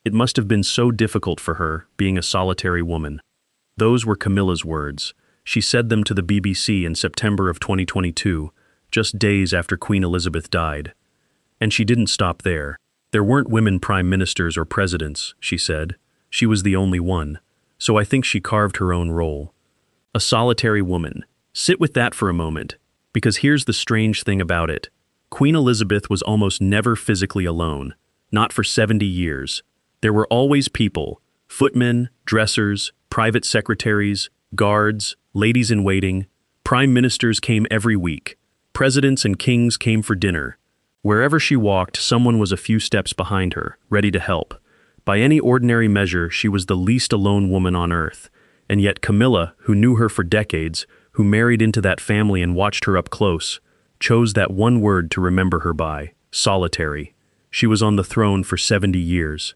It must have been so difficult for her, being a solitary woman. Those were Camilla's words. She said them to the BBC in September of 2022, just days after Queen Elizabeth died. And she didn't stop there. There weren't women prime ministers or presidents, she said. She was the only one. So I think she carved her own role. A solitary woman. Sit with that for a moment, because here's the strange thing about it. Queen Elizabeth was almost never physically alone, not for 70 years. There were always people, footmen, dressers, private secretaries, guards, ladies-in-waiting. Prime ministers came every week. Presidents and kings came for dinner. Wherever she walked, someone was a few steps behind her, ready to help. By any ordinary measure, she was the least alone woman on earth. And yet Camilla, who knew her for decades, who married into that family and watched her up close, chose that one word to remember her by: solitary. She was on the throne for 70 years.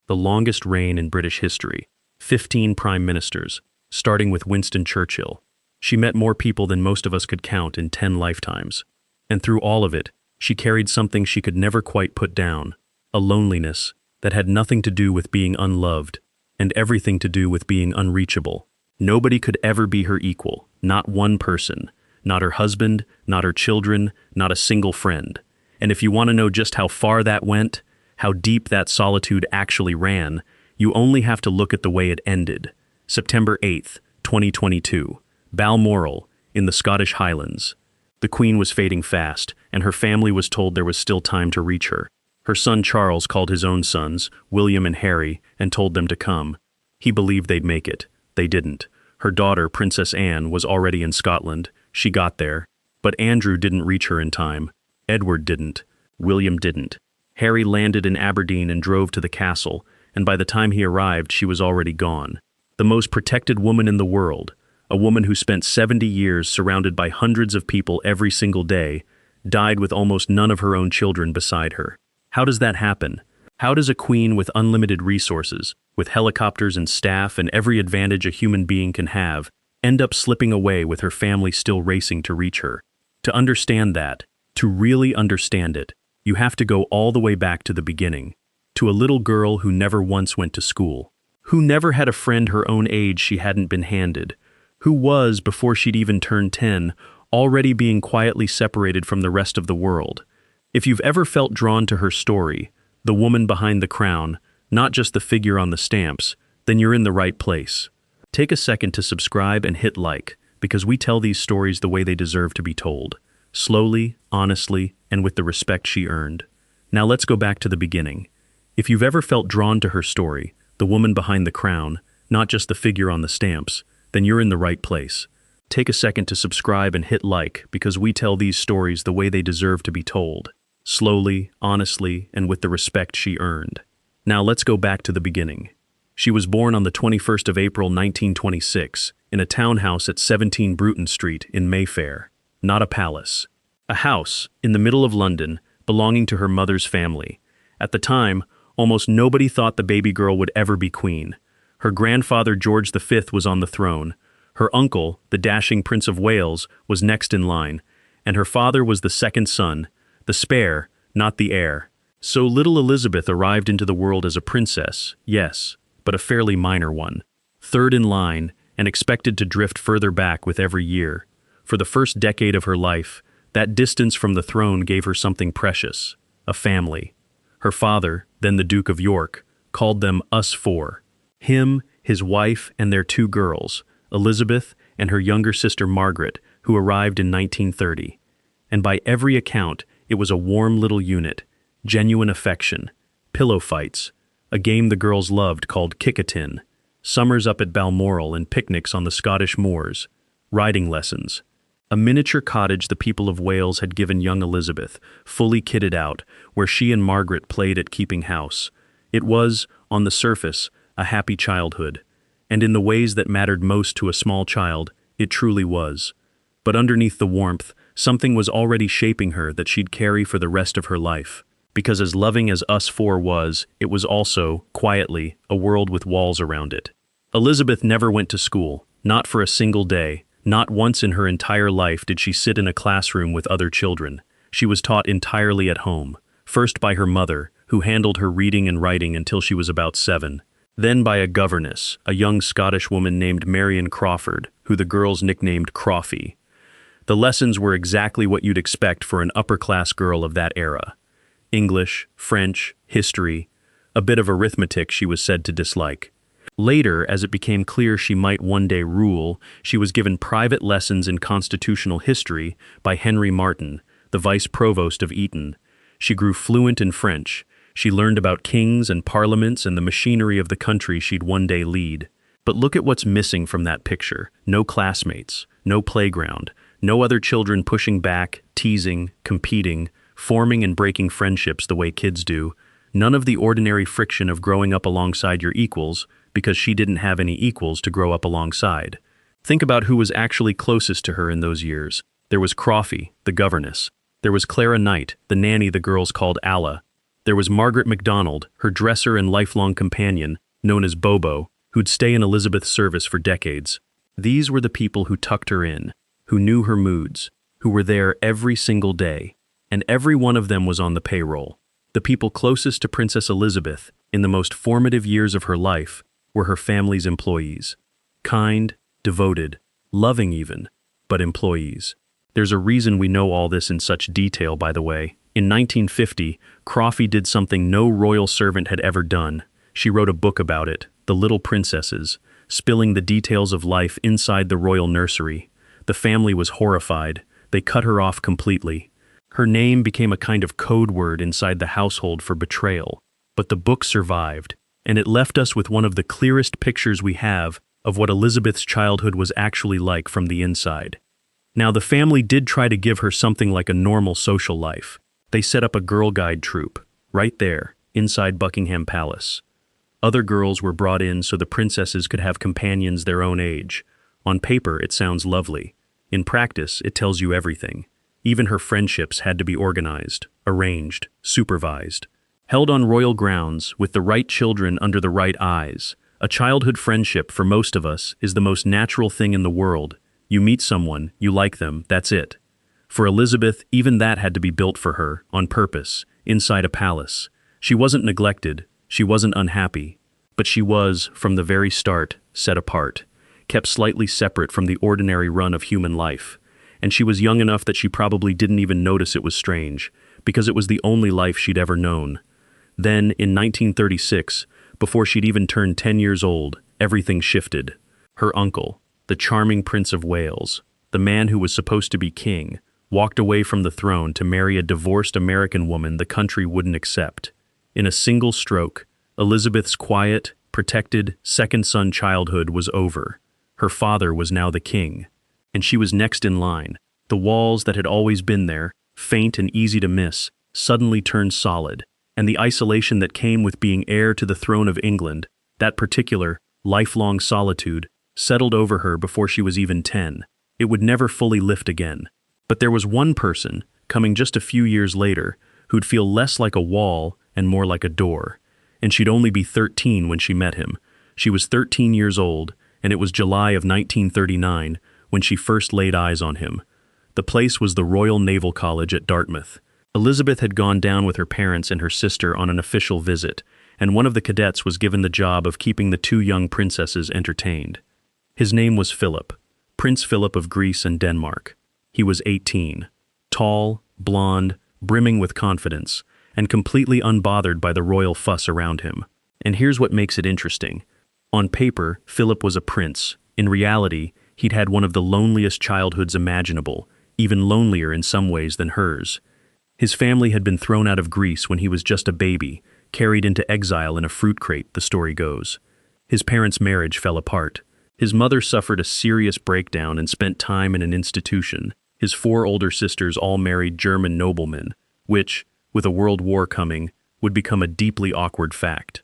The longest reign in British history. 15 prime ministers, starting with Winston Churchill. She met more people than most of us could count in 10 lifetimes. And through all of it, she carried something she could never quite put down, a loneliness that had nothing to do with being unloved and everything to do with being unreachable. Nobody could ever be her equal, not one person, not her husband, not her children, not a single friend. And if you want to know just how far that went, how deep that solitude actually ran, you only have to look at the way it ended. September 8th, 2022, Balmoral, in the Scottish Highlands. The Queen was fading fast, and her family was told there was still time to reach her. Her son Charles called his own sons, William and Harry, and told them to come. He believed they'd make it. They didn't. Her daughter, Princess Anne, was already in Scotland. She got there. But Andrew didn't reach her in time. Edward didn't. William didn't. Harry landed in Aberdeen and drove to the castle, and by the time he arrived, she was already gone. The most protected woman in the world, a woman who spent 70 years surrounded by hundreds of people every single day, died with almost none of her own children beside her. How does that happen? How does a queen with unlimited resources, with helicopters and staff and every advantage a human being can have, end up slipping away with her family still racing to reach her? To understand that, to really understand it, you have to go all the way back to the beginning, to a little girl who never once went to school, who never had a friend her own age she hadn't been handed, who was, before she'd even turned 10, already being quietly separated from the rest of the world. If you've ever felt drawn to her story, the woman behind the crown, not just the figure on the stamps, then you're in the right place. Take a second to subscribe and hit like, because we tell these stories the way they deserve to be told. Slowly, honestly, and with the respect she earned. Now let's go back to the beginning. If you've ever felt drawn to her story, the woman behind the crown, not just the figure on the stamps, then you're in the right place. Take a second to subscribe and hit like, because we tell these stories the way they deserve to be told. Slowly, honestly, and with the respect she earned. Now let's go back to the beginning. She was born on the 21st of April 1926, in a townhouse at 17 Bruton Street in Mayfair. Not a palace. A house, in the middle of London, belonging to her mother's family. At the time, almost nobody thought the baby girl would ever be queen. Her grandfather George V was on the throne. Her uncle, the dashing Prince of Wales, was next in line, and her father was the second son, the spare, not the heir. So little Elizabeth arrived into the world as a princess, yes, but a fairly minor one. Third in line, and expected to drift further back with every year. For the first decade of her life, that distance from the throne gave her something precious, a family. Her father, then the Duke of York, called them us four. Him, his wife, and their two girls, Elizabeth and her younger sister Margaret, who arrived in 1930. And by every account, it was a warm little unit, genuine affection, pillow fights, a game the girls loved called kick-a-tin, summers up at Balmoral and picnics on the Scottish moors, riding lessons, a miniature cottage the people of Wales had given young Elizabeth, fully kitted out, where she and Margaret played at keeping house. It was, on the surface, a happy childhood, and in the ways that mattered most to a small child, it truly was. But underneath the warmth, something was already shaping her that she'd carry for the rest of her life. Because as loving as us four was, it was also, quietly, a world with walls around it. Elizabeth never went to school, not for a single day. Not once in her entire life did she sit in a classroom with other children. She was taught entirely at home, first by her mother, who handled her reading and writing until she was about 7. Then by a governess, a young Scottish woman named Marion Crawford, who the girls nicknamed Crawfie. The lessons were exactly what you'd expect for an upper-class girl of that era. English, French, history, a bit of arithmetic she was said to dislike. Later, as it became clear she might one day rule, she was given private lessons in constitutional history by Henry Martin, the vice provost of Eton. She grew fluent in French. She learned about kings and parliaments and the machinery of the country she'd one day lead. But look at what's missing from that picture. No classmates, no playground, no other children pushing back, teasing, competing, forming and breaking friendships the way kids do. None of the ordinary friction of growing up alongside your equals, because she didn't have any equals to grow up alongside. Think about who was actually closest to her in those years. There was Crawfie, the governess. There was Clara Knight, the nanny the girls called Alla. There was Margaret MacDonald, her dresser and lifelong companion, known as Bobo, who'd stay in Elizabeth's service for decades. These were the people who tucked her in, who knew her moods, who were there every single day, and every one of them was on the payroll. The people closest to Princess Elizabeth, in the most formative years of her life, were her family's employees. Kind, devoted, loving even, but employees. There's a reason we know all this in such detail, by the way. In 1950, Crawfie did something no royal servant had ever done. She wrote a book about it, The Little Princesses, spilling the details of life inside the royal nursery. The family was horrified. They cut her off completely. Her name became a kind of code word inside the household for betrayal. But the book survived, and it left us with one of the clearest pictures we have of what Elizabeth's childhood was actually like from the inside. Now, the family did try to give her something like a normal social life. They set up a girl guide troupe, right there, inside Buckingham Palace. Other girls were brought in so the princesses could have companions their own age. On paper, it sounds lovely. In practice, it tells you everything. Even her friendships had to be organized, arranged, supervised. Held on royal grounds, with the right children under the right eyes. A childhood friendship, for most of us, is the most natural thing in the world. You meet someone, you like them, that's it. For Elizabeth, even that had to be built for her, on purpose, inside a palace. She wasn't neglected, she wasn't unhappy, but she was, from the very start, set apart, kept slightly separate from the ordinary run of human life. And she was young enough that she probably didn't even notice it was strange, because it was the only life she'd ever known. Then, in 1936, before she'd even turned 10 years old, everything shifted. Her uncle, the charming Prince of Wales, the man who was supposed to be king, walked away from the throne to marry a divorced American woman the country wouldn't accept. In a single stroke, Elizabeth's quiet, protected, second-son childhood was over. Her father was now the king, and she was next in line. The walls that had always been there, faint and easy to miss, suddenly turned solid, and the isolation that came with being heir to the throne of England, that particular, lifelong solitude, settled over her before she was even 10. It would never fully lift again. But there was one person, coming just a few years later, who'd feel less like a wall and more like a door. And she'd only be 13 when she met him. She was 13 years old, and it was July of 1939 when she first laid eyes on him. The place was the Royal Naval College at Dartmouth. Elizabeth had gone down with her parents and her sister on an official visit, and one of the cadets was given the job of keeping the two young princesses entertained. His name was Philip, Prince Philip of Greece and Denmark. He was 18, tall, blonde, brimming with confidence, and completely unbothered by the royal fuss around him. And here's what makes it interesting. On paper, Philip was a prince. In reality, he'd had one of the loneliest childhoods imaginable, even lonelier in some ways than hers. His family had been thrown out of Greece when he was just a baby, carried into exile in a fruit crate, the story goes. His parents' marriage fell apart. His mother suffered a serious breakdown and spent time in an institution. His 4 older sisters all married German noblemen, which, with a world war coming, would become a deeply awkward fact.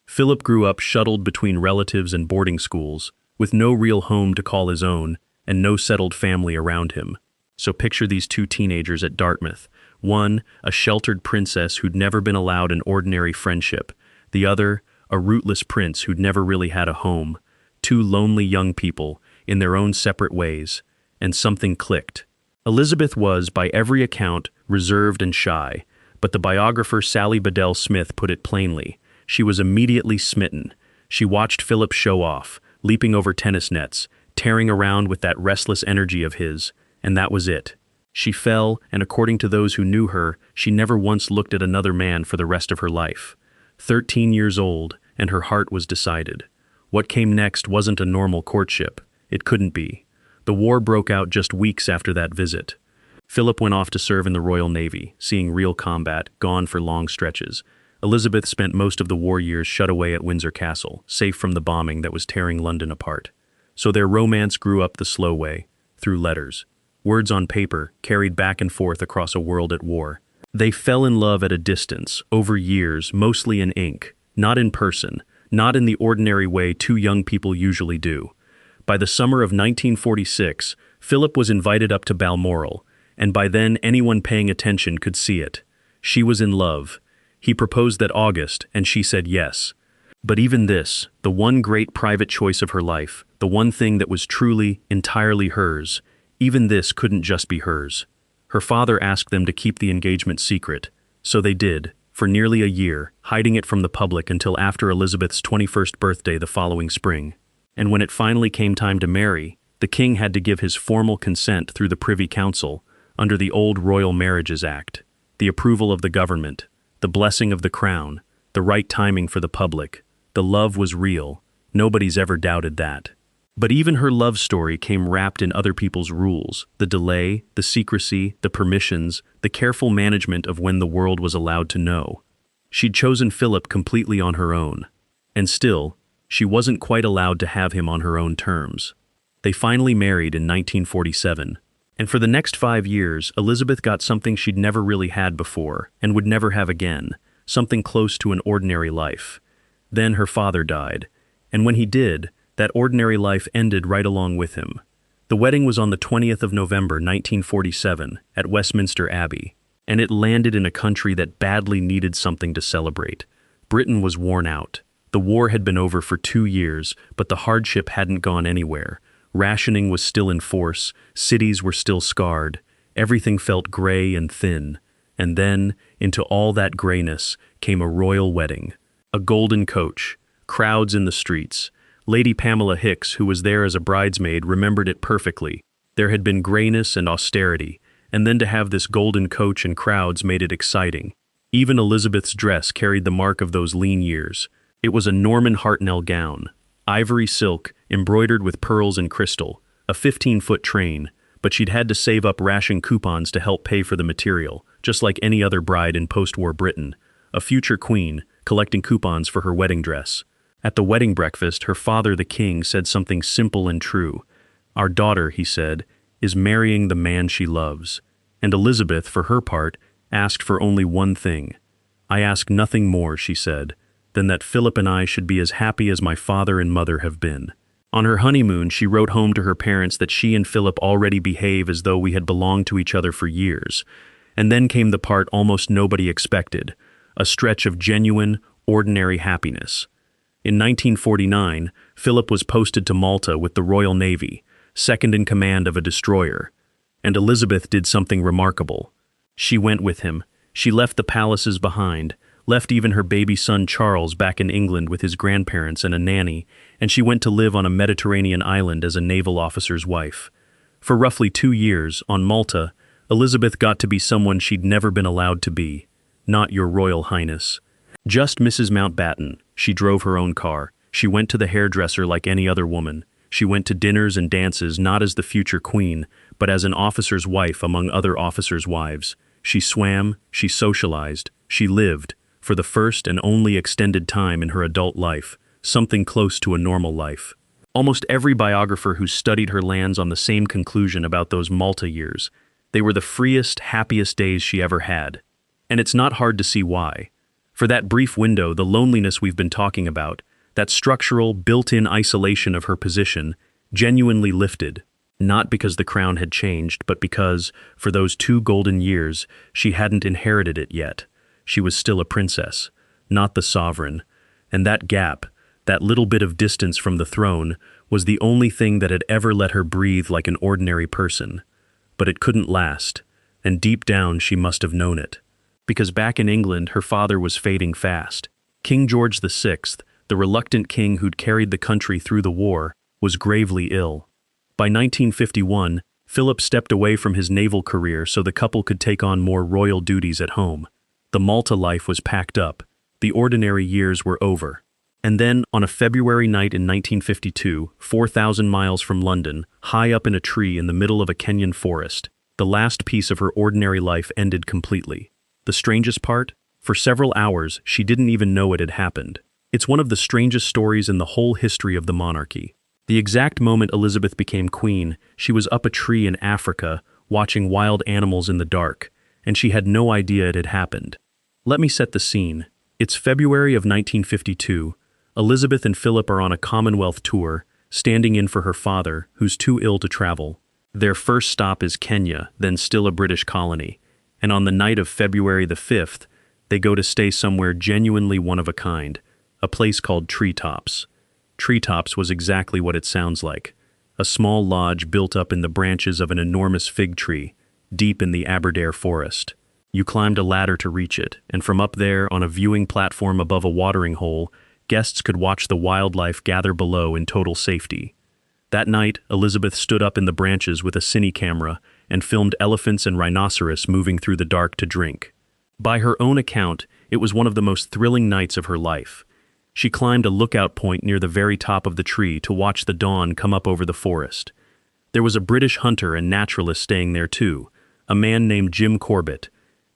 Philip grew up shuttled between relatives and boarding schools, with no real home to call his own and no settled family around him. So picture these 2 teenagers at Dartmouth. One, a sheltered princess who'd never been allowed an ordinary friendship. The other, a rootless prince who'd never really had a home. 2 lonely young people, in their own separate ways. And something clicked. Elizabeth was, by every account, reserved and shy, but the biographer Sally Bedell Smith put it plainly. She was immediately smitten. She watched Philip show off, leaping over tennis nets, tearing around with that restless energy of his, and that was it. She fell, and according to those who knew her, she never once looked at another man for the rest of her life. 13 years old, and her heart was decided. What came next wasn't a normal courtship. It couldn't be. The war broke out just weeks after that visit. Philip went off to serve in the Royal Navy, seeing real combat, gone for long stretches. Elizabeth spent most of the war years shut away at Windsor Castle, safe from the bombing that was tearing London apart. So their romance grew up the slow way, through letters. Words on paper, carried back and forth across a world at war. They fell in love at a distance, over years, mostly in ink, not in person, not in the ordinary way two young people usually do. By the summer of 1946, Philip was invited up to Balmoral, and by then anyone paying attention could see it. She was in love. He proposed that August, and she said yes. But even this, the one great private choice of her life, the one thing that was truly, entirely hers, even this couldn't just be hers. Her father asked them to keep the engagement secret, so they did, for nearly a year, hiding it from the public until after Elizabeth's 21st birthday the following spring. And when it finally came time to marry, the king had to give his formal consent through the Privy Council, under the old Royal Marriages Act, the approval of the government, the blessing of the crown, the right timing for the public. The love was real. Nobody's ever doubted that. But even her love story came wrapped in other people's rules, the delay, the secrecy, the permissions, the careful management of when the world was allowed to know. She'd chosen Philip completely on her own. And still, she wasn't quite allowed to have him on her own terms. They finally married in 1947. And for the next 5 years, Elizabeth got something she'd never really had before, and would never have again, something close to an ordinary life. Then her father died, and when he did, that ordinary life ended right along with him. The wedding was on the 20th of November 1947 at Westminster Abbey, and it landed in a country that badly needed something to celebrate. Britain was worn out. The war had been over for 2 years, but the hardship hadn't gone anywhere. Rationing was still in force, cities were still scarred, everything felt gray and thin. And then, into all that grayness, came a royal wedding. A golden coach, crowds in the streets. Lady Pamela Hicks, who was there as a bridesmaid, remembered it perfectly. There had been grayness and austerity, and then to have this golden coach and crowds made it exciting. Even Elizabeth's dress carried the mark of those lean years. It was a Norman Hartnell gown, ivory silk, embroidered with pearls and crystal, a 15-foot train, but she'd had to save up ration coupons to help pay for the material, just like any other bride in post-war Britain, a future queen, collecting coupons for her wedding dress. At the wedding breakfast, her father, the king, said something simple and true. "Our daughter," he said, "is marrying the man she loves." And Elizabeth, for her part, asked for only one thing. "I ask nothing more," she said, "than that Philip and I should be as happy as my father and mother have been." On her honeymoon, she wrote home to her parents that she and Philip already behave as though we had belonged to each other for years. And then came the part almost nobody expected, a stretch of genuine, ordinary happiness. In 1949, Philip was posted to Malta with the Royal Navy, second in command of a destroyer. And Elizabeth did something remarkable. She went with him. She left the palaces behind, left even her baby son Charles back in England with his grandparents and a nanny, and she went to live on a Mediterranean island as a naval officer's wife. For roughly 2 years, on Malta, Elizabeth got to be someone she'd never been allowed to be. Not Your Royal Highness. Just Mrs. Mountbatten. She drove her own car. She went to the hairdresser like any other woman. She went to dinners and dances not as the future queen, but as an officer's wife among other officers' wives. She swam, she socialized, she lived, for the first and only extended time in her adult life, something close to a normal life. Almost every biographer who studied her lands on the same conclusion about those Malta years. They were the freest, happiest days she ever had. And it's not hard to see why. For that brief window, the loneliness we've been talking about, that structural, built-in isolation of her position, genuinely lifted. Not because the crown had changed, but because, for those 2 golden years, she hadn't inherited it yet. She was still a princess, not the sovereign. And that gap, that little bit of distance from the throne, was the only thing that had ever let her breathe like an ordinary person. But it couldn't last, and deep down she must have known it. because back in England her father was fading fast. King George VI, the reluctant king who'd carried the country through the war, was gravely ill. By 1951, Philip stepped away from his naval career so the couple could take on more royal duties at home. The Malta life was packed up. The ordinary years were over. And then, on a February night in 1952, 4,000 miles from London, high up in a tree in the middle of a Kenyan forest, the last piece of her ordinary life ended completely. The strangest part? For several hours, she didn't even know it had happened. It's one of the strangest stories in the whole history of the monarchy. The exact moment Elizabeth became queen, she was up a tree in Africa, watching wild animals in the dark, and she had no idea it had happened. Let me set the scene. It's February of 1952. Elizabeth and Philip are on a Commonwealth tour, standing in for her father, who's too ill to travel. Their first stop is Kenya, then still a British colony, and on the night of February the 5th, they go to stay somewhere genuinely one of a kind, a place called Treetops. Treetops was exactly what it sounds like, a small lodge built up in the branches of an enormous fig tree, deep in the Aberdare forest. You climbed a ladder to reach it, and from up there, on a viewing platform above a watering hole, guests could watch the wildlife gather below in total safety. That night, Elizabeth stood up in the branches with a cine camera and filmed elephants and rhinoceros moving through the dark to drink. By her own account, it was one of the most thrilling nights of her life. She climbed a lookout point near the very top of the tree to watch the dawn come up over the forest. There was a British hunter and naturalist staying there too, a man named Jim Corbett,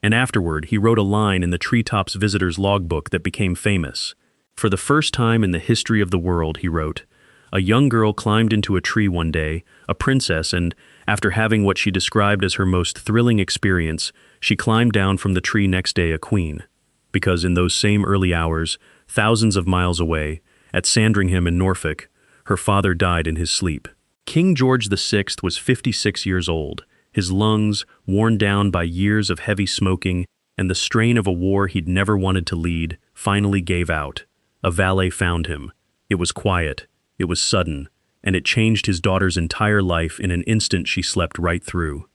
and afterward he wrote a line in the Treetops visitor's logbook that became famous. For the first time in the history of the world, he wrote, a young girl climbed into a tree one day, a princess, and, after having what she described as her most thrilling experience, she climbed down from the tree next day a queen. Because in those same early hours, thousands of miles away, at Sandringham in Norfolk, her father died in his sleep. King George VI was 56 years old, his lungs, worn down by years of heavy smoking and the strain of a war he'd never wanted to lead, finally gave out. A valet found him. It was quiet, it was sudden, and it changed his daughter's entire life in an instant she slept right through.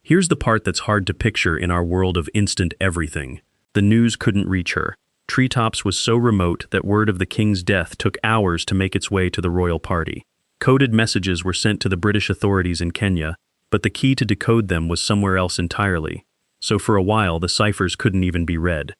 Here's the part that's hard to picture in our world of instant everything. The news couldn't reach her. Treetops was so remote that word of the king's death took hours to make its way to the royal party. Coded messages were sent to the British authorities in Kenya, but the key to decode them was somewhere else entirely. So for a while, the ciphers couldn't even be read.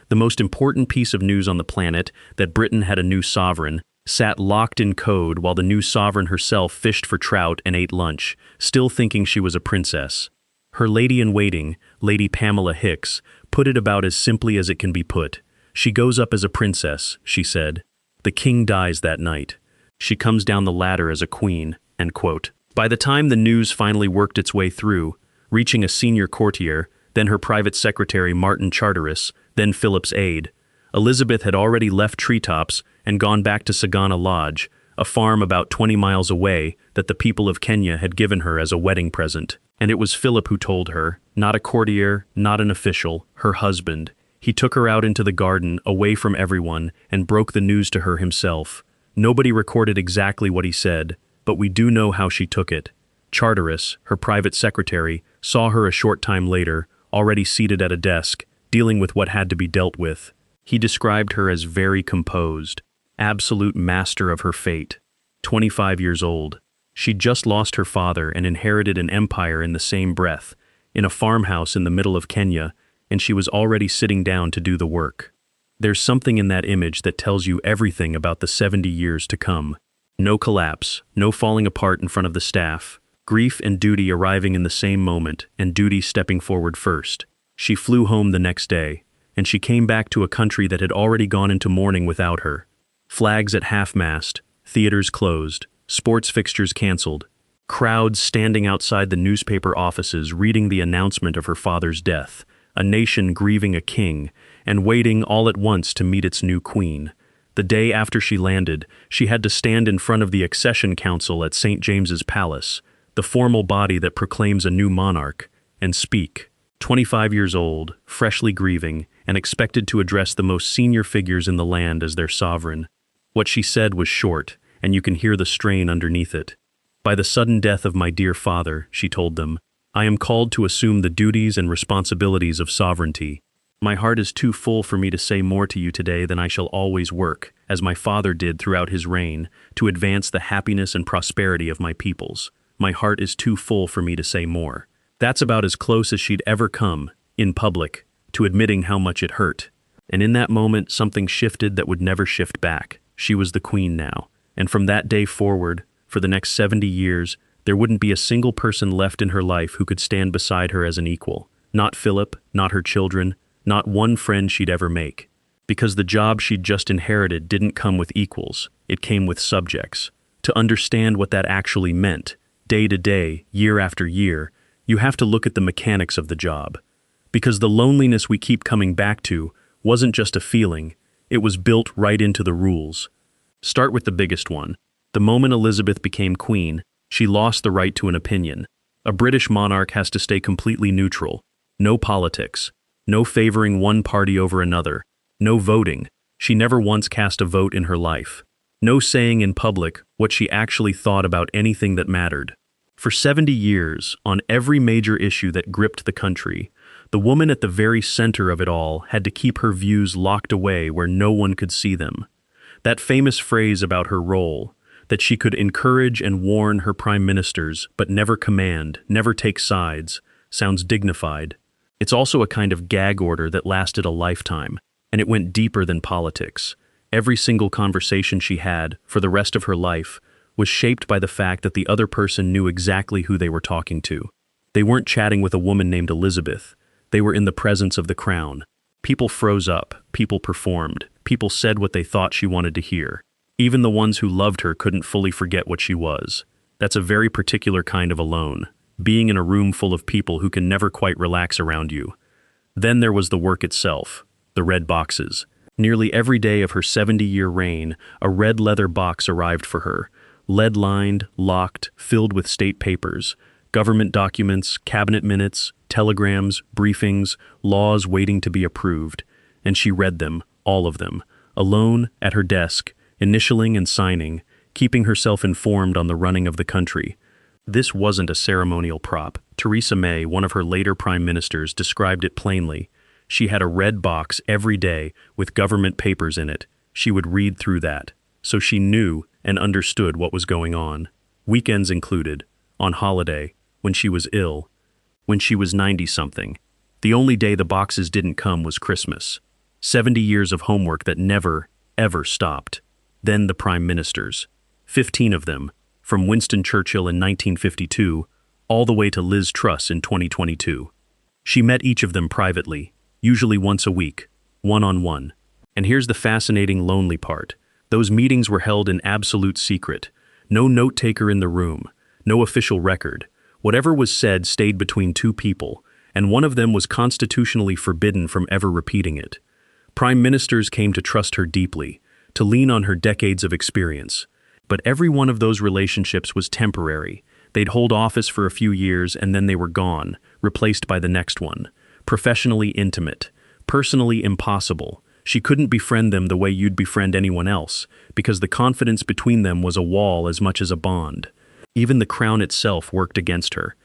The most important piece of news on the planet, that Britain had a new sovereign, sat locked in code while the new sovereign herself fished for trout and ate lunch, still thinking she was a princess. Her lady-in-waiting, Lady Pamela Hicks, put it about as simply as it can be put. She goes up as a princess, she said. The king dies that night. She comes down the ladder as a queen, end quote. By the time the news finally worked its way through, reaching a senior courtier, then her private secretary Martin Charteris, then Philip's aide, Elizabeth had already left Treetops and gone back to Sagana Lodge, a farm about 20 miles away that the people of Kenya had given her as a wedding present. And it was Philip who told her, not a courtier, not an official, her husband. He took her out into the garden, away from everyone, and broke the news to her himself. Nobody recorded exactly what he said, but we do know how she took it. Charteris, her private secretary, saw her a short time later, already seated at a desk, dealing with what had to be dealt with. He described her as very composed, absolute master of her fate. 25 years old. She'd just lost her father and inherited an empire in the same breath, in a farmhouse in the middle of Kenya, and she was already sitting down to do the work. There's something in that image that tells you everything about the 70 years to come. No collapse, no falling apart in front of the staff, grief and duty arriving in the same moment, and duty stepping forward first. She flew home the next day, and she came back to a country that had already gone into mourning without her. Flags at half-mast, theaters closed, sports fixtures canceled, crowds standing outside the newspaper offices reading the announcement of her father's death, a nation grieving a king, and waiting all at once to meet its new queen. The day after she landed, she had to stand in front of the Accession Council at St. James's Palace, the formal body that proclaims a new monarch, and speak. 25 years old, freshly grieving, and expected to address the most senior figures in the land as their sovereign. What she said was short, and you can hear the strain underneath it. By the sudden death of my dear father, she told them, I am called to assume the duties and responsibilities of sovereignty. My heart is too full for me to say more to you today than I shall always work, as my father did throughout his reign, to advance the happiness and prosperity of my peoples. My heart is too full for me to say more. That's about as close as she'd ever come, in public, to admitting how much it hurt. And in that moment, something shifted that would never shift back. She was the queen now. And from that day forward, for the next 70 years, there wouldn't be a single person left in her life who could stand beside her as an equal. Not Philip, not her children, not one friend she'd ever make. Because the job she'd just inherited didn't come with equals, it came with subjects. To understand what that actually meant, day to day, year after year, you have to look at the mechanics of the job. Because the loneliness we keep coming back to wasn't just a feeling, it was built right into the rules. Start with the biggest one. The moment Elizabeth became queen, she lost the right to an opinion. A British monarch has to stay completely neutral. No politics. No favoring one party over another. No voting. She never once cast a vote in her life. No saying in public what she actually thought about anything that mattered. For 70 years, on every major issue that gripped the country, the woman at the very center of it all had to keep her views locked away where no one could see them. That famous phrase about her role, that she could encourage and warn her prime ministers but never command, never take sides, sounds dignified. It's also a kind of gag order that lasted a lifetime, and it went deeper than politics. Every single conversation she had, for the rest of her life, was shaped by the fact that the other person knew exactly who they were talking to. They weren't chatting with a woman named Elizabeth. They were in the presence of the crown. People froze up, people performed, people said what they thought she wanted to hear. Even the ones who loved her couldn't fully forget what she was. That's a very particular kind of alone, being in a room full of people who can never quite relax around you. Then there was the work itself, the red boxes. Nearly every day of her 70-year reign, a red leather box arrived for her, lead-lined, locked, filled with state papers, government documents, cabinet minutes, telegrams, briefings, laws waiting to be approved, and she read them, all of them, alone, at her desk, initialing and signing, keeping herself informed on the running of the country. This wasn't a ceremonial prop. Theresa May, one of her later prime ministers, described it plainly. She had a red box every day with government papers in it. She would read through that, so she knew and understood what was going on. Weekends included, on holiday, when she was ill, when she was 90-something. The only day the boxes didn't come was Christmas. 70 years of homework that never, ever stopped. Then the prime ministers. 15 of them, from Winston Churchill in 1952, all the way to Liz Truss in 2022. She met each of them privately, usually once a week, one-on-one. And here's the fascinating lonely part. Those meetings were held in absolute secret. No note-taker in the room, no official record. Whatever was said stayed between two people, and one of them was constitutionally forbidden from ever repeating it. Prime ministers came to trust her deeply, to lean on her decades of experience. But every one of those relationships was temporary. They'd hold office for a few years and then they were gone, replaced by the next one. Professionally intimate, personally impossible. She couldn't befriend them the way you'd befriend anyone else, because the confidence between them was a wall as much as a bond. Even the crown itself worked against her.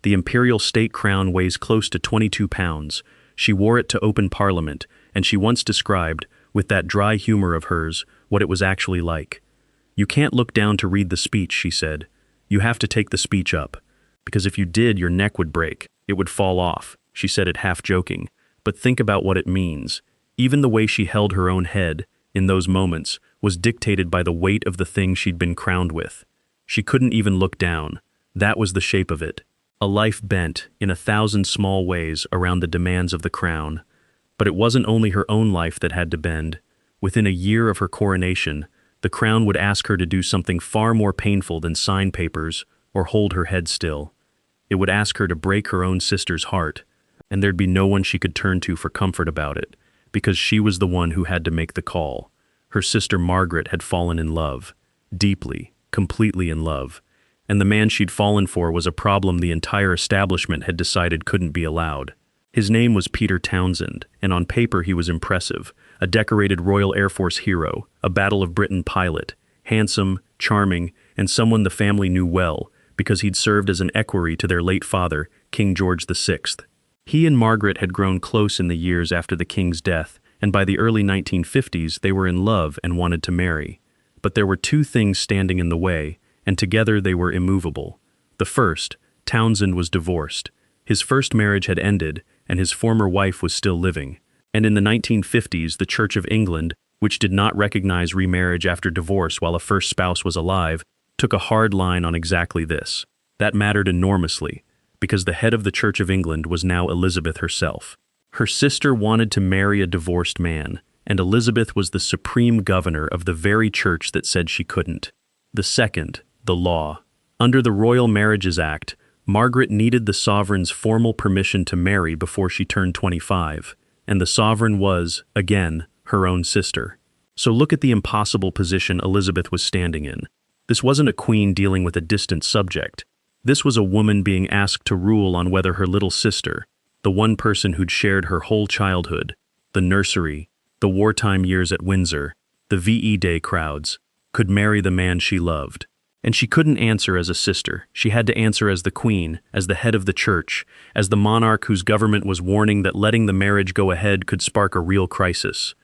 The imperial state crown weighs close to 22 pounds. She wore it to open parliament, and she once described, with that dry humor of hers, what it was actually like. "You can't look down to read the speech," she said. "You have to take the speech up. Because if you did, your neck would break. It would fall off." She said it half joking. But think about what it means. Even the way she held her own head, in those moments, was dictated by the weight of the thing she'd been crowned with. She couldn't even look down. That was the shape of it. A life bent, in 1,000 small ways, around the demands of the crown. But it wasn't only her own life that had to bend. Within a year of her coronation, the crown would ask her to do something far more painful than sign papers or hold her head still. It would ask her to break her own sister's heart, and there'd be no one she could turn to for comfort about it, because she was the one who had to make the call. Her sister Margaret had fallen in love, deeply, completely in love, and the man she'd fallen for was a problem the entire establishment had decided couldn't be allowed. His name was Peter Townsend, and on paper he was impressive, a decorated Royal Air Force hero, a Battle of Britain pilot, handsome, charming, and someone the family knew well, because he'd served as an equerry to their late father, King George VI. He and Margaret had grown close in the years after the king's death, and by the early 1950s they were in love and wanted to marry. But there were two things standing in the way, and together they were immovable. The first, Townsend was divorced. His first marriage had ended, and his former wife was still living. And in the 1950s, the Church of England, which did not recognize remarriage after divorce while a first spouse was alive, took a hard line on exactly this. That mattered enormously, because the head of the Church of England was now Elizabeth herself. Her sister wanted to marry a divorced man, and Elizabeth was the supreme governor of the very church that said she couldn't. The second, the law. Under the Royal Marriages Act, Margaret needed the sovereign's formal permission to marry before she turned 25, and the sovereign was, again, her own sister. So look at the impossible position Elizabeth was standing in. This wasn't a queen dealing with a distant subject. This was a woman being asked to rule on whether her little sister, the one person who'd shared her whole childhood, the nursery, the wartime years at Windsor, the VE Day crowds, could marry the man she loved. And she couldn't answer as a sister. She had to answer as the queen, as the head of the church, as the monarch whose government was warning that letting the marriage go ahead could spark a real crisis.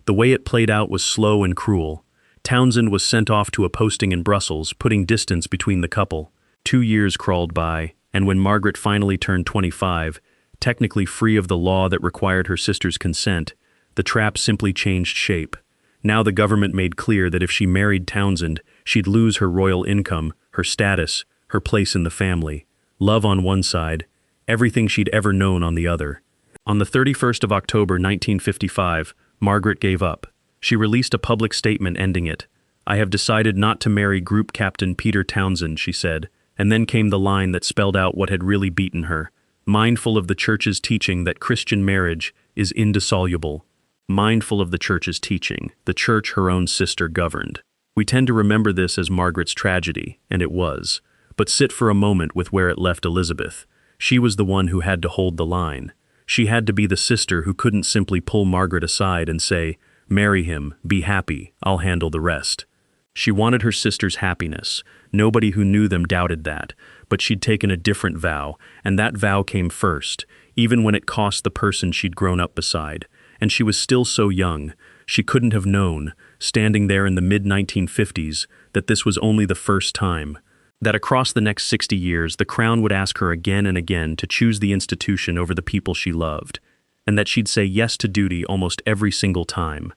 The way it played out was slow and cruel. Townsend was sent off to a posting in Brussels, putting distance between the couple. 2 years crawled by, and when Margaret finally turned 25, technically free of the law that required her sister's consent, the trap simply changed shape. Now the government made clear that if she married Townsend, she'd lose her royal income, her status, her place in the family, love on one side, everything she'd ever known on the other. On the 31st of October 1955, Margaret gave up. She released a public statement ending it. "I have decided not to marry Group Captain Peter Townsend," she said, and then came the line that spelled out what had really beaten her. Mindful of the Church's teaching that Christian marriage is indissoluble. Mindful of the Church's teaching, the Church, her own sister, governed. We tend to remember this as Margaret's tragedy, and it was. But sit for a moment with where it left Elizabeth. She was the one who had to hold the line. She had to be the sister who couldn't simply pull Margaret aside and say, "Marry him, be happy, I'll handle the rest." She wanted her sister's happiness. Nobody who knew them doubted that, but she'd taken a different vow, and that vow came first, even when it cost the person she'd grown up beside. And she was still so young, she couldn't have known, standing there in the mid-1950s, that this was only the first time. That across the next 60 years, the Crown would ask her again and again to choose the institution over the people she loved, and that she'd say yes to duty almost every single time.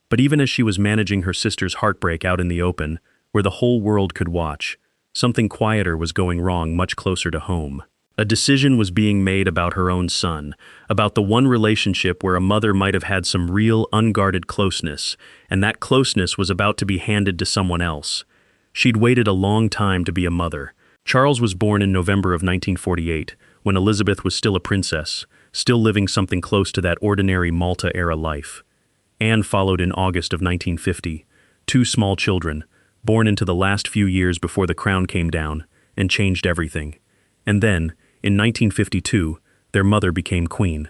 But even as she was managing her sister's heartbreak out in the open, where the whole world could watch, something quieter was going wrong much closer to home. A decision was being made about her own son, about the one relationship where a mother might have had some real, unguarded closeness, and that closeness was about to be handed to someone else. She'd waited a long time to be a mother. Charles was born in November of 1948, when Elizabeth was still a princess, still living something close to that ordinary Malta-era life. Anne followed in August of 1950, 2 small children, born into the last few years before the crown came down, and changed everything. And then, in 1952, their mother became queen.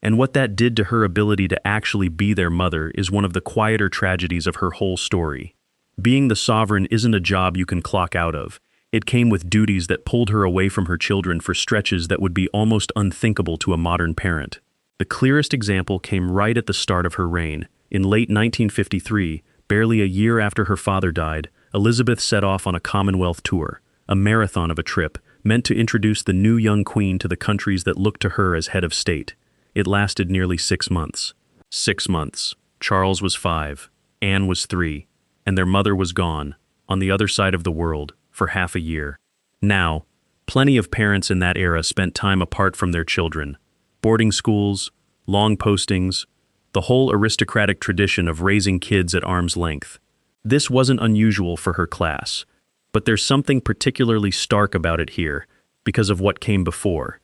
And what that did to her ability to actually be their mother is one of the quieter tragedies of her whole story. Being the sovereign isn't a job you can clock out of. It came with duties that pulled her away from her children for stretches that would be almost unthinkable to a modern parent. The clearest example came right at the start of her reign. In late 1953, barely a year after her father died, Elizabeth set off on a Commonwealth tour, a marathon of a trip, meant to introduce the new young queen to the countries that looked to her as head of state. It lasted nearly 6 months. 6 months. Charles was 5, Anne was 3, and their mother was gone, on the other side of the world, for half a year. Now, plenty of parents in that era spent time apart from their children. Boarding schools, long postings, the whole aristocratic tradition of raising kids at arm's length. This wasn't unusual for her class. But there's something particularly stark about it here, because of what came before.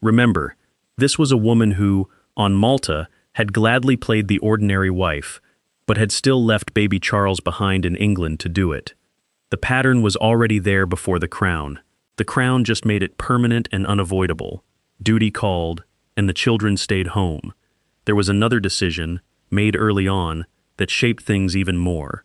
Remember, this was a woman who, on Malta, had gladly played the ordinary wife, but had still left baby Charles behind in England to do it. The pattern was already there before the crown. The crown just made it permanent and unavoidable. Duty called, and the children stayed home. There was another decision, made early on, that shaped things even more.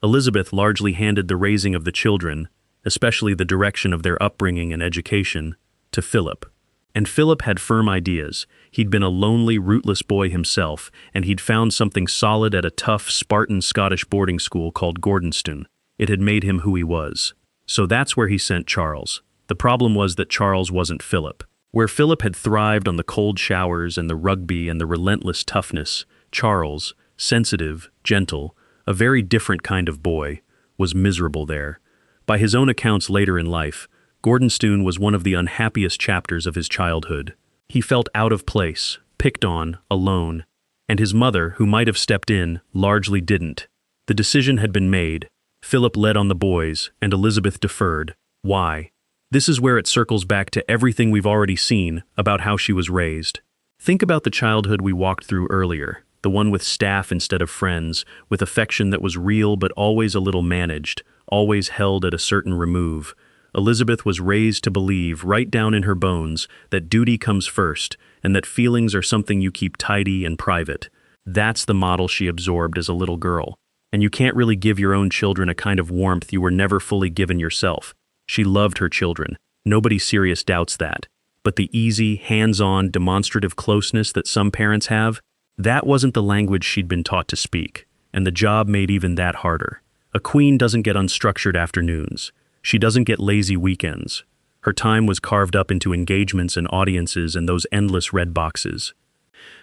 Elizabeth largely handed the raising of the children, especially the direction of their upbringing and education, to Philip. And Philip had firm ideas. He'd been a lonely, rootless boy himself, and he'd found something solid at a tough, Spartan Scottish boarding school called Gordonstoun. It had made him who he was. So that's where he sent Charles. The problem was that Charles wasn't Philip. Where Philip had thrived on the cold showers and the rugby and the relentless toughness, Charles, sensitive, gentle, a very different kind of boy, was miserable there. By his own accounts later in life, Gordonstoun was one of the unhappiest chapters of his childhood. He felt out of place, picked on, alone, and his mother, who might have stepped in, largely didn't. The decision had been made. Philip led on the boys, and Elizabeth deferred. Why? This is where it circles back to everything we've already seen about how she was raised. Think about the childhood we walked through earlier, the one with staff instead of friends, with affection that was real but always a little managed, always held at a certain remove. Elizabeth was raised to believe, right down in her bones, that duty comes first, and that feelings are something you keep tidy and private. That's the model she absorbed as a little girl. And you can't really give your own children a kind of warmth you were never fully given yourself. She loved her children. Nobody serious doubts that. But the easy, hands-on, demonstrative closeness that some parents have, that wasn't the language she'd been taught to speak, and the job made even that harder. A queen doesn't get unstructured afternoons. She doesn't get lazy weekends. Her time was carved up into engagements and audiences and those endless red boxes.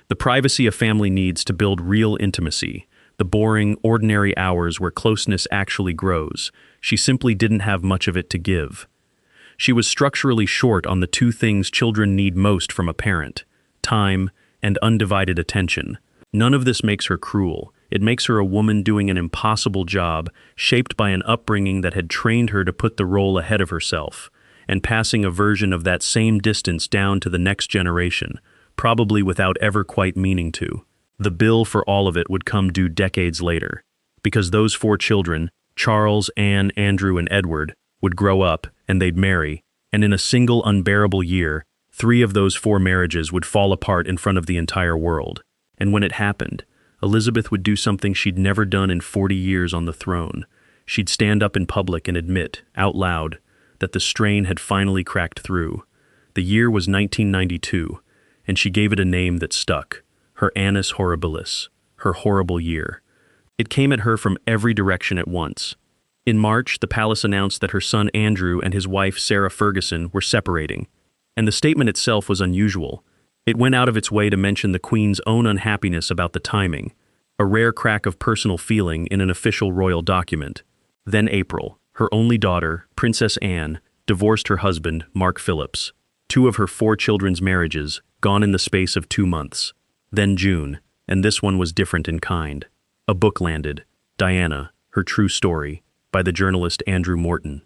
The privacy a family needs to build real intimacy, the boring, ordinary hours where closeness actually grows, she simply didn't have much of it to give. She was structurally short on the two things children need most from a parent: time and undivided attention. None of this makes her cruel. It makes her a woman doing an impossible job, shaped by an upbringing that had trained her to put the role ahead of herself, and passing a version of that same distance down to the next generation, probably without ever quite meaning to. The bill for all of it would come due decades later, because those four children, Charles, Anne, Andrew, and Edward, would grow up, and they'd marry, and in a single unbearable year, 3 of those 4 marriages would fall apart in front of the entire world. And when it happened, Elizabeth would do something she'd never done in 40 years on the throne. She'd stand up in public and admit, out loud, that the strain had finally cracked through. The year was 1992, and she gave it a name that stuck: her annus horribilis, her horrible year. It came at her from every direction at once. In March, the palace announced that her son Andrew and his wife Sarah Ferguson were separating, and the statement itself was unusual. It went out of its way to mention the Queen's own unhappiness about the timing, a rare crack of personal feeling in an official royal document. Then April, her only daughter, Princess Anne, divorced her husband, Mark Phillips. 2 of her 4 children's marriages, gone in the space of 2 months. Then June, and this one was different in kind. A book landed, Diana, Her True Story, by the journalist Andrew Morton.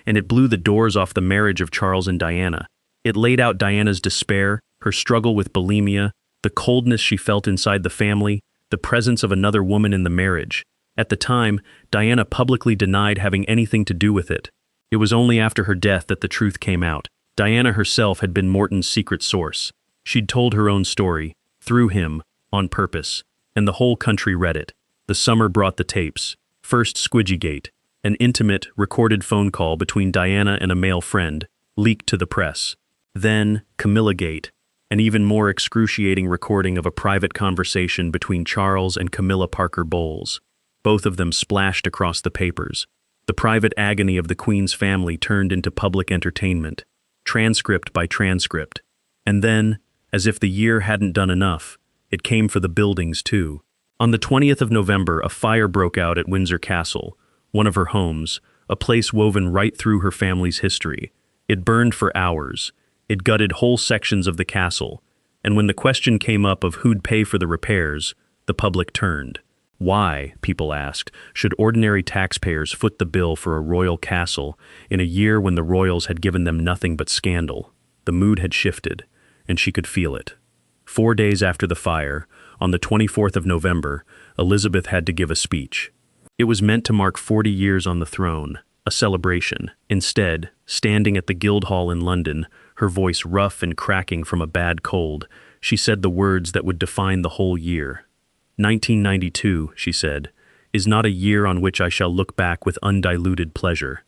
And it blew the doors off the marriage of Charles and Diana. It laid out Diana's despair, her struggle with bulimia, the coldness she felt inside the family, the presence of another woman in the marriage. At the time, Diana publicly denied having anything to do with it. It was only after her death that the truth came out. Diana herself had been Morton's secret source. She'd told her own story, through him, on purpose, and the whole country read it. The summer brought the tapes. First Squidgygate, an intimate, recorded phone call between Diana and a male friend, leaked to the press. Then Camillagate, an even more excruciating recording of a private conversation between Charles and Camilla Parker Bowles. Both of them splashed across the papers. The private agony of the Queen's family turned into public entertainment, transcript by transcript. And then, as if the year hadn't done enough, it came for the buildings too. On the 20th of November, a fire broke out at Windsor Castle, one of her homes, a place woven right through her family's history. It burned for hours. It gutted whole sections of the castle, and when the question came up of who'd pay for the repairs, the public turned. Why, people asked, should ordinary taxpayers foot the bill for a royal castle in a year when the royals had given them nothing but scandal? The mood had shifted, and she could feel it. 4 days after the fire, on the 24th of November, Elizabeth had to give a speech. It was meant to mark 40 years on the throne, a celebration. Instead, standing at the Guildhall in London, her voice rough and cracking from a bad cold, she said the words that would define the whole year. 1992, she said, is not a year on which I shall look back with undiluted pleasure.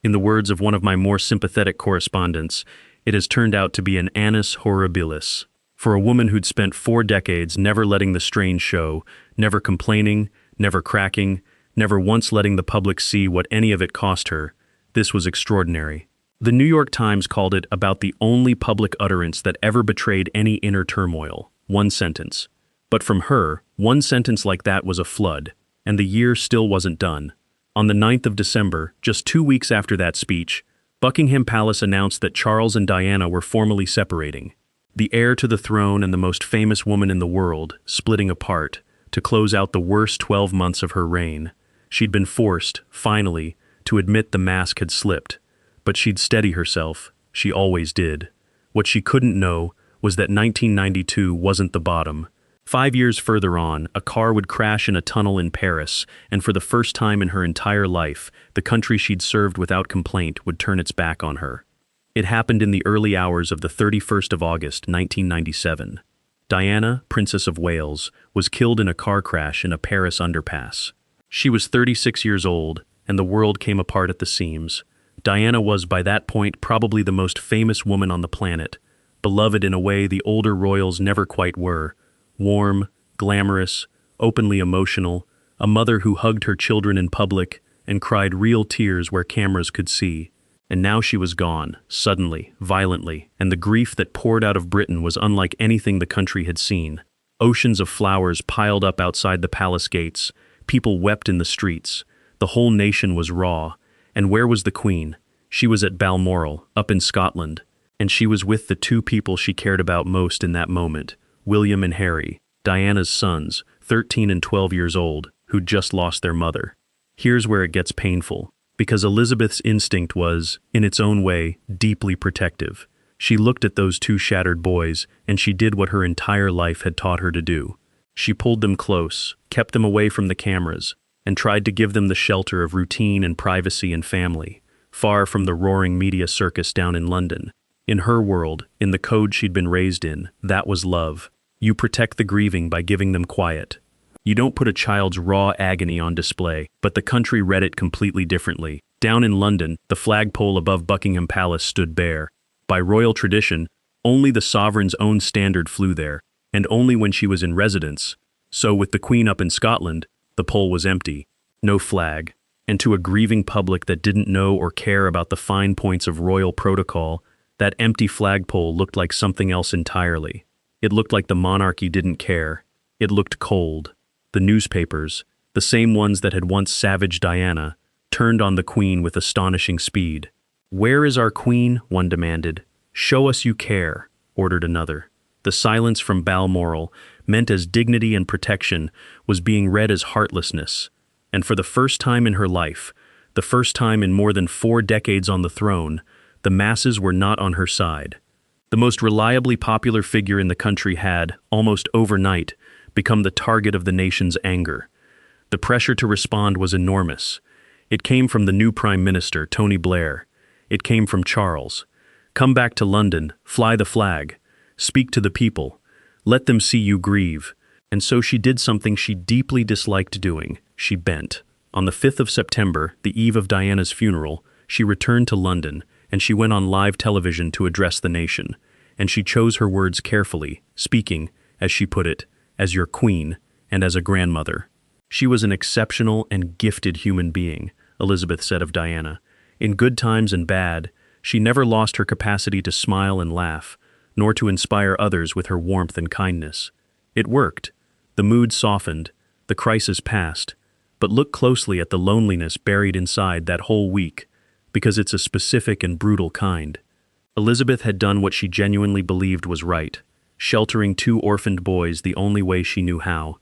In the words of one of my more sympathetic correspondents, it has turned out to be an annus horribilis. For a woman who'd spent 4 decades never letting the strain show, never complaining, never cracking, never once letting the public see what any of it cost her, this was extraordinary. The New York Times called it about the only public utterance that ever betrayed any inner turmoil. One sentence. But from her, one sentence like that was a flood, and the year still wasn't done. On the 9th of December, just 2 weeks after that speech, Buckingham Palace announced that Charles and Diana were formally separating. The heir to the throne and the most famous woman in the world, splitting apart, to close out the worst 12 months of her reign. She'd been forced, finally, to admit the mask had slipped. But she'd steady herself, she always did. What she couldn't know was that 1992 wasn't the bottom. 5 years further on, a car would crash in a tunnel in Paris, and for the first time in her entire life, the country she'd served without complaint would turn its back on her. It happened in the early hours of the 31st of August, 1997. Diana, Princess of Wales, was killed in a car crash in a Paris underpass. She was 36 years old, and the world came apart at the seams. Diana was by that point probably the most famous woman on the planet, beloved in a way the older royals never quite were. Warm, glamorous, openly emotional, a mother who hugged her children in public and cried real tears where cameras could see. And now she was gone, suddenly, violently, and the grief that poured out of Britain was unlike anything the country had seen. Oceans of flowers piled up outside the palace gates, people wept in the streets, the whole nation was raw. And where was the Queen? She was at Balmoral, up in Scotland, and she was with the two people she cared about most in that moment, William and Harry, Diana's sons, 13 and 12 years old, who'd just lost their mother. Here's where it gets painful. Because Elizabeth's instinct was, in its own way, deeply protective. She looked at those two shattered boys, and she did what her entire life had taught her to do. She pulled them close, kept them away from the cameras, and tried to give them the shelter of routine and privacy and family, far from the roaring media circus down in London. In her world, in the code she'd been raised in, that was love. You protect the grieving by giving them quiet. You don't put a child's raw agony on display, but the country read it completely differently. Down in London, the flagpole above Buckingham Palace stood bare. By royal tradition, only the sovereign's own standard flew there, and only when she was in residence. So with the Queen up in Scotland, the pole was empty. No flag. And to a grieving public that didn't know or care about the fine points of royal protocol, that empty flagpole looked like something else entirely. It looked like the monarchy didn't care. It looked cold. The newspapers, the same ones that had once savaged Diana, turned on the Queen with astonishing speed. "Where is our Queen?" one demanded. "Show us you care," ordered another. The silence from Balmoral, meant as dignity and protection, was being read as heartlessness. And for the first time in her life, the first time in more than 4 decades on the throne, the masses were not on her side. The most reliably popular figure in the country had, almost overnight, become the target of the nation's anger. The pressure to respond was enormous. It came from the new Prime Minister, Tony Blair. It came from Charles. Come back to London, fly the flag, speak to the people, let them see you grieve. And so she did something she deeply disliked doing. She bent. On the 5th of September, the eve of Diana's funeral, she returned to London, and she went on live television to address the nation. And she chose her words carefully, speaking, as she put it, as your queen, and as a grandmother. She was an exceptional and gifted human being, Elizabeth said of Diana. In good times and bad, she never lost her capacity to smile and laugh, nor to inspire others with her warmth and kindness. It worked. The mood softened, the crisis passed, but look closely at the loneliness buried inside that whole week, because it's a specific and brutal kind. Elizabeth had done what she genuinely believed was right, sheltering 2 orphaned boys the only way she knew how,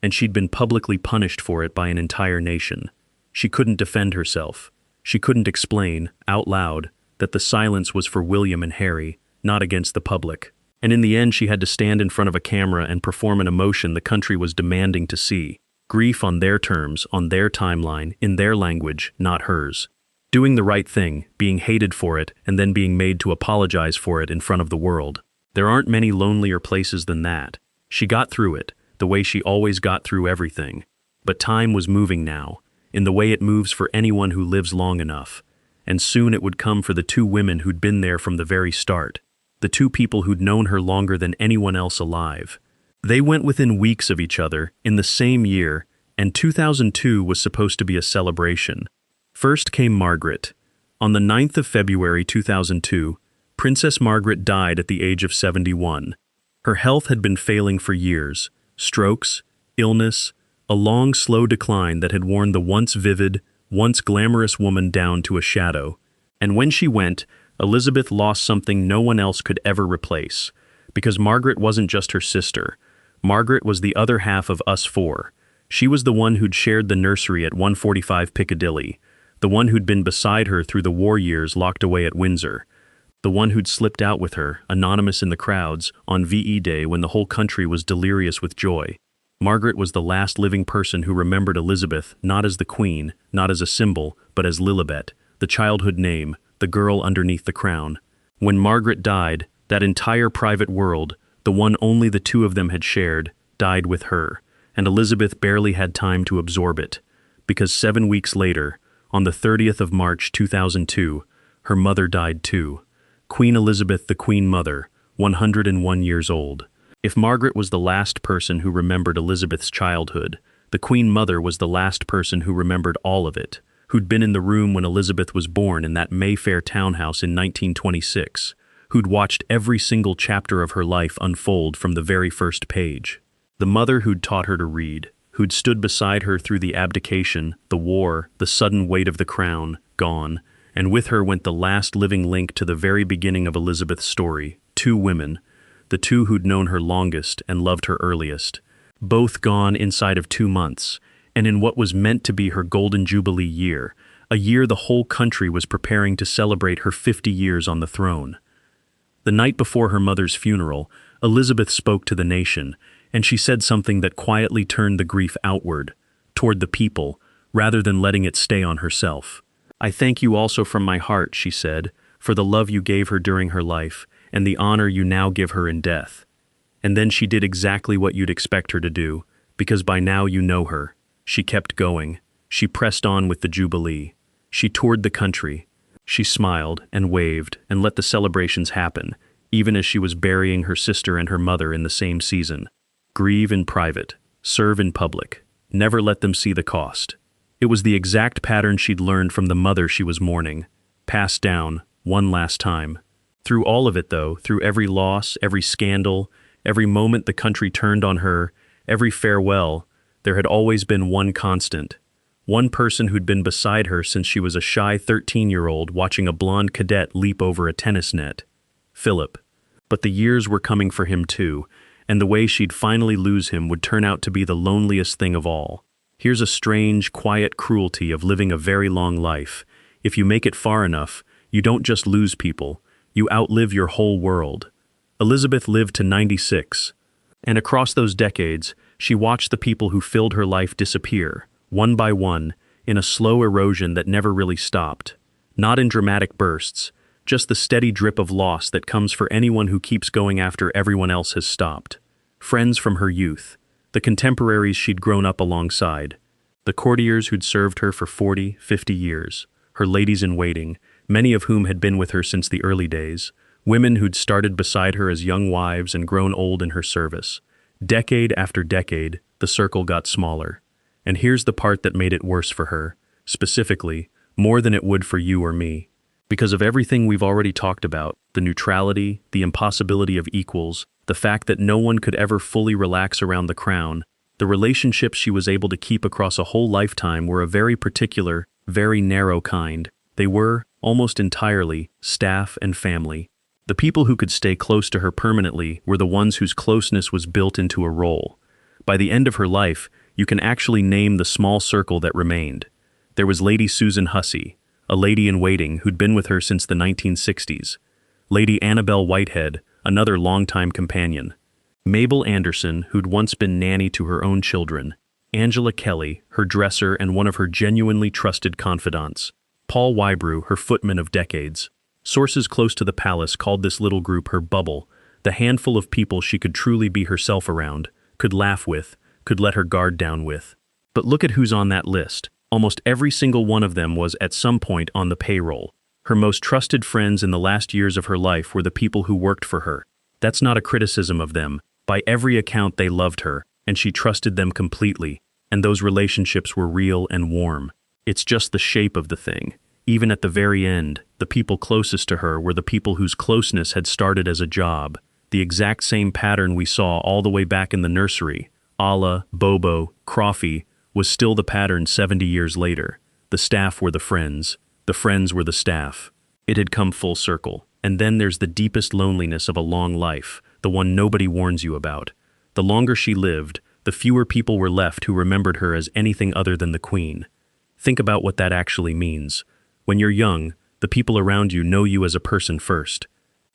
and she'd been publicly punished for it by an entire nation. She couldn't defend herself. She couldn't explain, out loud, that the silence was for William and Harry, not against the public. And in the end, she had to stand in front of a camera and perform an emotion the country was demanding to see. Grief on their terms, on their timeline, in their language, not hers. Doing the right thing, being hated for it, and then being made to apologize for it in front of the world. There aren't many lonelier places than that. She got through it, the way she always got through everything. But time was moving now, in the way it moves for anyone who lives long enough. and soon it would come for the two women who'd been there from the very start, the two people who'd known her longer than anyone else alive. They went within weeks of each other, in the same year, and 2002 was supposed to be a celebration. First came Margaret. On the 9th of February 2002, Princess Margaret died at the age of 71. Her health had been failing for years: strokes, illness, a long, slow decline that had worn the once vivid, once glamorous woman down to a shadow. And when she went, Elizabeth lost something no one else could ever replace. Because Margaret wasn't just her sister. Margaret was the other half of us four. She was the one who'd shared the nursery at 145 Piccadilly, the one who'd been beside her through the war years locked away at Windsor, the one who'd slipped out with her, anonymous in the crowds, on VE Day when the whole country was delirious with joy. Margaret was the last living person who remembered Elizabeth not as the Queen, not as a symbol, but as Lilibet, the childhood name, the girl underneath the crown. When Margaret died, that entire private world, the one only the two of them had shared, died with her, and Elizabeth barely had time to absorb it, because 7 weeks later, on the 30th of March 2002, her mother died too. Queen Elizabeth, the Queen Mother, 101 years old. If Margaret was the last person who remembered Elizabeth's childhood, the Queen Mother was the last person who remembered all of it, who'd been in the room when Elizabeth was born in that Mayfair townhouse in 1926, who'd watched every single chapter of her life unfold from the very first page. The mother who'd taught her to read, who'd stood beside her through the abdication, the war, the sudden weight of the crown, gone, and with her went the last living link to the very beginning of Elizabeth's story, two women, the two who'd known her longest and loved her earliest, both gone inside of 2 months, and in what was meant to be her Golden Jubilee year, a year the whole country was preparing to celebrate her 50 years on the throne. The night before her mother's funeral, Elizabeth spoke to the nation, and she said something that quietly turned the grief outward, toward the people, rather than letting it stay on herself. "I thank you also from my heart," she said, "for the love you gave her during her life, and the honor you now give her in death." And then she did exactly what you'd expect her to do, because by now you know her. She kept going. She pressed on with the Jubilee. She toured the country. She smiled and waved and let the celebrations happen, even as she was burying her sister and her mother in the same season. Grieve in private, serve in public. Never let them see the cost. It was the exact pattern she'd learned from the mother she was mourning, passed down, one last time. Through all of it, though, through every loss, every scandal, every moment the country turned on her, every farewell, there had always been one constant. One person who'd been beside her since she was a shy 13-year-old watching a blonde cadet leap over a tennis net. Philip. But the years were coming for him too, and the way she'd finally lose him would turn out to be the loneliest thing of all. Here's a strange, quiet cruelty of living a very long life. If you make it far enough, you don't just lose people, you outlive your whole world. Elizabeth lived to 96, and across those decades, she watched the people who filled her life disappear, one by one, in a slow erosion that never really stopped. Not in dramatic bursts, just the steady drip of loss that comes for anyone who keeps going after everyone else has stopped. Friends from her youth, the contemporaries she'd grown up alongside, the courtiers who'd served her for 40, 50 years, her ladies-in-waiting, many of whom had been with her since the early days, women who'd started beside her as young wives and grown old in her service. Decade after decade, the circle got smaller. And here's the part that made it worse for her, specifically, more than it would for you or me. Because of everything we've already talked about, the neutrality, the impossibility of equals, the fact that no one could ever fully relax around the crown, the relationships she was able to keep across a whole lifetime were a very particular, very narrow kind. They were, almost entirely, staff and family. The people who could stay close to her permanently were the ones whose closeness was built into a role. By the end of her life, you can actually name the small circle that remained. There was Lady Susan Hussey, a lady-in-waiting who'd been with her since the 1960s. Lady Annabel Whitehead, another longtime companion. Mabel Anderson, who'd once been nanny to her own children. Angela Kelly, her dresser and one of her genuinely trusted confidants. Paul Wybrew, her footman of decades. Sources close to the palace called this little group her bubble, the handful of people she could truly be herself around, could laugh with, could let her guard down with. But look at who's on that list. Almost every single one of them was at some point on the payroll. Her most trusted friends in the last years of her life were the people who worked for her. That's not a criticism of them. By every account, they loved her, and she trusted them completely, and those relationships were real and warm. It's just the shape of the thing. Even at the very end, the people closest to her were the people whose closeness had started as a job. The exact same pattern we saw all the way back in the nursery, Alla, Bobo, Croffy, was still the pattern 70 years later. The staff were the friends were the staff. It had come full circle. And then there's the deepest loneliness of a long life, the one nobody warns you about. The longer she lived, the fewer people were left who remembered her as anything other than the Queen. Think about what that actually means. When you're young, the people around you know you as a person first.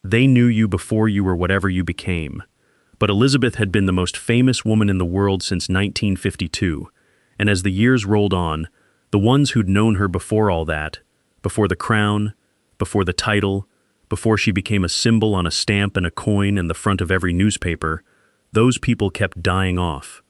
They knew you before you were whatever you became. But Elizabeth had been the most famous woman in the world since 1952, and as the years rolled on, the ones who'd known her before all that, before the crown, before the title, before she became a symbol on a stamp and a coin in the front of every newspaper, those people kept dying off.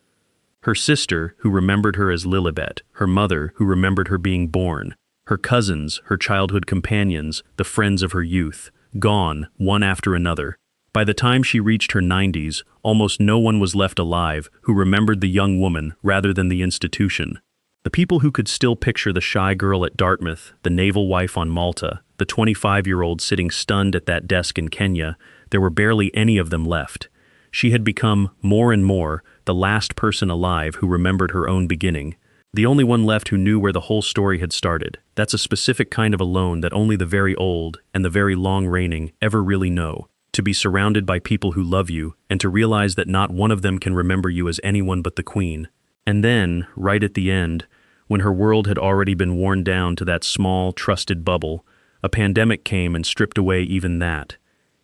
Her sister, who remembered her as Lilibet, her mother, who remembered her being born, her cousins, her childhood companions, the friends of her youth, gone, one after another. By the time she reached her 90s, almost no one was left alive who remembered the young woman rather than the institution. The people who could still picture the shy girl at Dartmouth, the naval wife on Malta, the 25-year-old sitting stunned at that desk in Kenya, there were barely any of them left. She had become, more and more, the last person alive who remembered her own beginning. The only one left who knew where the whole story had started. That's a specific kind of alone that only the very old and the very long-reigning ever really know. To be surrounded by people who love you, and to realize that not one of them can remember you as anyone but the Queen. And then, right at the end, when her world had already been worn down to that small, trusted bubble, a pandemic came and stripped away even that.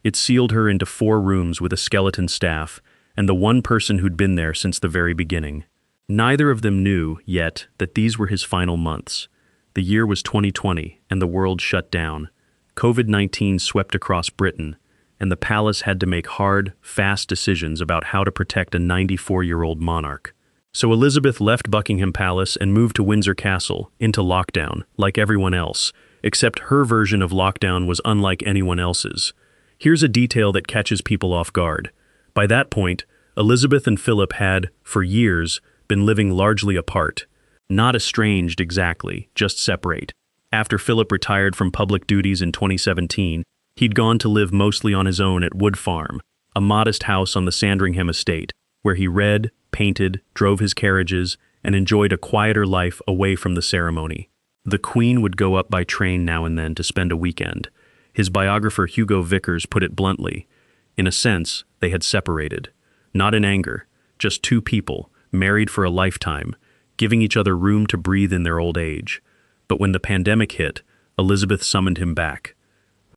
It sealed her into 4 rooms with a skeleton staff, and the one person who'd been there since the very beginning. Neither of them knew, yet, that these were his final months. The year was 2020, and the world shut down. COVID-19 swept across Britain, and the palace had to make hard, fast decisions about how to protect a 94-year-old monarch. So Elizabeth left Buckingham Palace and moved to Windsor Castle, into lockdown, like everyone else, except her version of lockdown was unlike anyone else's. Here's a detail that catches people off guard. By that point, Elizabeth and Philip had, for years, been living largely apart. Not estranged exactly, just separate. After Philip retired from public duties in 2017, he'd gone to live mostly on his own at Wood Farm, a modest house on the Sandringham estate, where he read, painted, drove his carriages, and enjoyed a quieter life away from the ceremony. The Queen would go up by train now and then to spend a weekend. His biographer Hugo Vickers put it bluntly. In a sense, they had separated. Not in anger, just 2 people, married for a lifetime, giving each other room to breathe in their old age. But when the pandemic hit, Elizabeth summoned him back.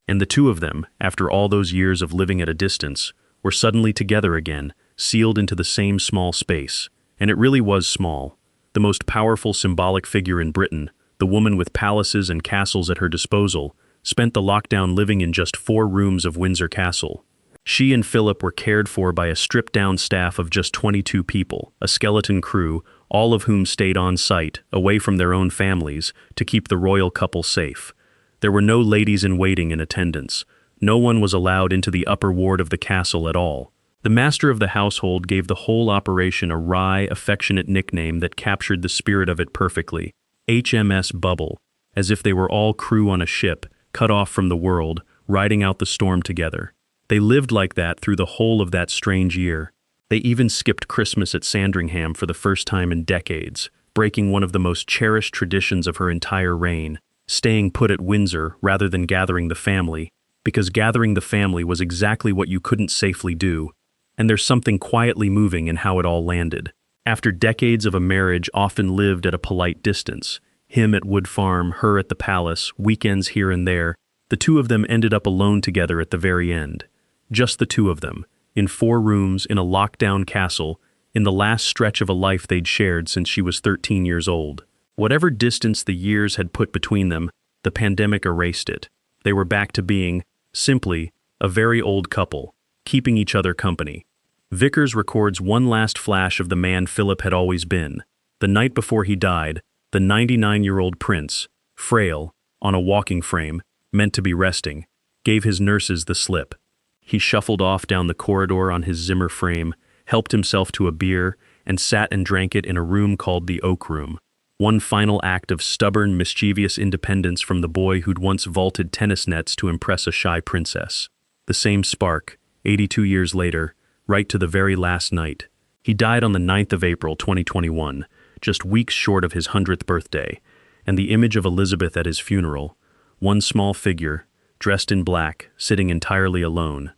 And the 2 of them, after all those years of living at a distance, were suddenly together again, sealed into the same small space. And it really was small. The most powerful symbolic figure in Britain, the woman with palaces and castles at her disposal, spent the lockdown living in just 4 rooms of Windsor Castle. She and Philip were cared for by a stripped-down staff of just 22 people, a skeleton crew, all of whom stayed on site, away from their own families, to keep the royal couple safe. There were no ladies-in-waiting in attendance. No one was allowed into the upper ward of the castle at all. The master of the household gave the whole operation a wry, affectionate nickname that captured the spirit of it perfectly, HMS Bubble, as if they were all crew on a ship, cut off from the world, riding out the storm together. They lived like that through the whole of that strange year. They even skipped Christmas at Sandringham for the first time in decades, breaking one of the most cherished traditions of her entire reign, staying put at Windsor rather than gathering the family, because gathering the family was exactly what you couldn't safely do. And there's something quietly moving in how it all landed. After decades of a marriage often lived at a polite distance, him at Wood Farm, her at the palace, weekends here and there, the 2 of them ended up alone together at the very end. Just the 2 of them, in 4 rooms in a lockdown castle, in the last stretch of a life they'd shared since she was 13 years old. Whatever distance the years had put between them, the pandemic erased it. They were back to being, simply, a very old couple, keeping each other company. Vickers records one last flash of the man Philip had always been. The night before he died, the 99-year-old prince, frail, on a walking frame, meant to be resting, gave his nurses the slip. He shuffled off down the corridor on his Zimmer frame, helped himself to a beer, and sat and drank it in a room called the Oak Room. One final act of stubborn, mischievous independence from the boy who'd once vaulted tennis nets to impress a shy princess. The same spark, 82 years later, right to the very last night. He died on the 9th of April 2021, just weeks short of his 100th birthday, and the image of Elizabeth at his funeral, one small figure, dressed in black, sitting entirely alone,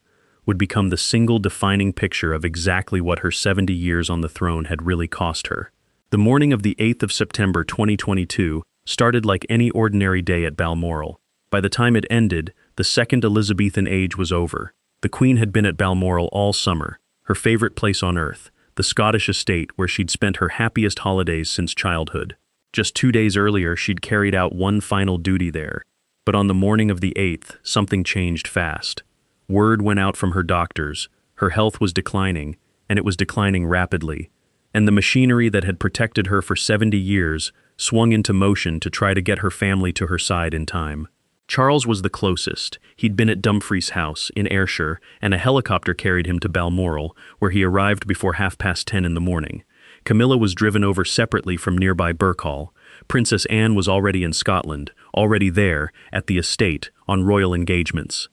would become the single defining picture of exactly what her 70 years on the throne had really cost her. The morning of the 8th of September 2022 started like any ordinary day at Balmoral. By the time it ended, the second Elizabethan age was over. The Queen had been at Balmoral all summer, her favorite place on earth, the Scottish estate where she'd spent her happiest holidays since childhood. Just 2 days earlier, she'd carried out one final duty there. But on the morning of the 8th, something changed fast. Word went out from her doctors, her health was declining, and it was declining rapidly, and the machinery that had protected her for 70 years swung into motion to try to get her family to her side in time. Charles was the closest. He'd been at Dumfries House in Ayrshire, and a helicopter carried him to Balmoral, where he arrived before 10:30 in the morning. Camilla was driven over separately from nearby Birkhall. Princess Anne was already in Scotland, already there, at the estate, on royal engagements.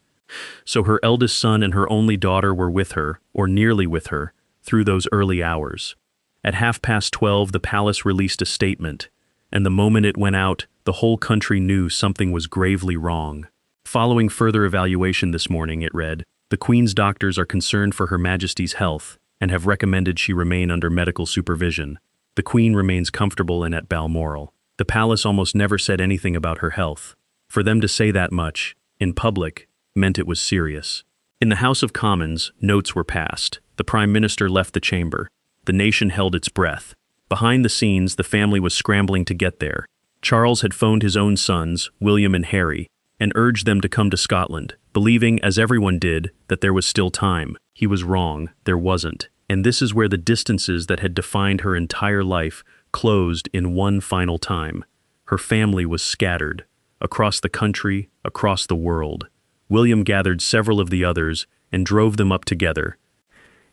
So her eldest son and her only daughter were with her, or nearly with her, through those early hours. At 12:30, the palace released a statement, and the moment it went out, the whole country knew something was gravely wrong. Following further evaluation this morning, it read, "The Queen's doctors are concerned for Her Majesty's health and have recommended she remain under medical supervision. The Queen remains comfortable and at Balmoral." The palace almost never said anything about her health. For them to say that much, in public, meant it was serious. In the House of Commons, notes were passed. The Prime Minister left the chamber. The nation held its breath. Behind the scenes, the family was scrambling to get there. Charles had phoned his own sons, William and Harry, and urged them to come to Scotland, believing, as everyone did, that there was still time. He was wrong, there wasn't. And this is where the distances that had defined her entire life closed in one final time. Her family was scattered, across the country, across the world. William gathered several of the others and drove them up together.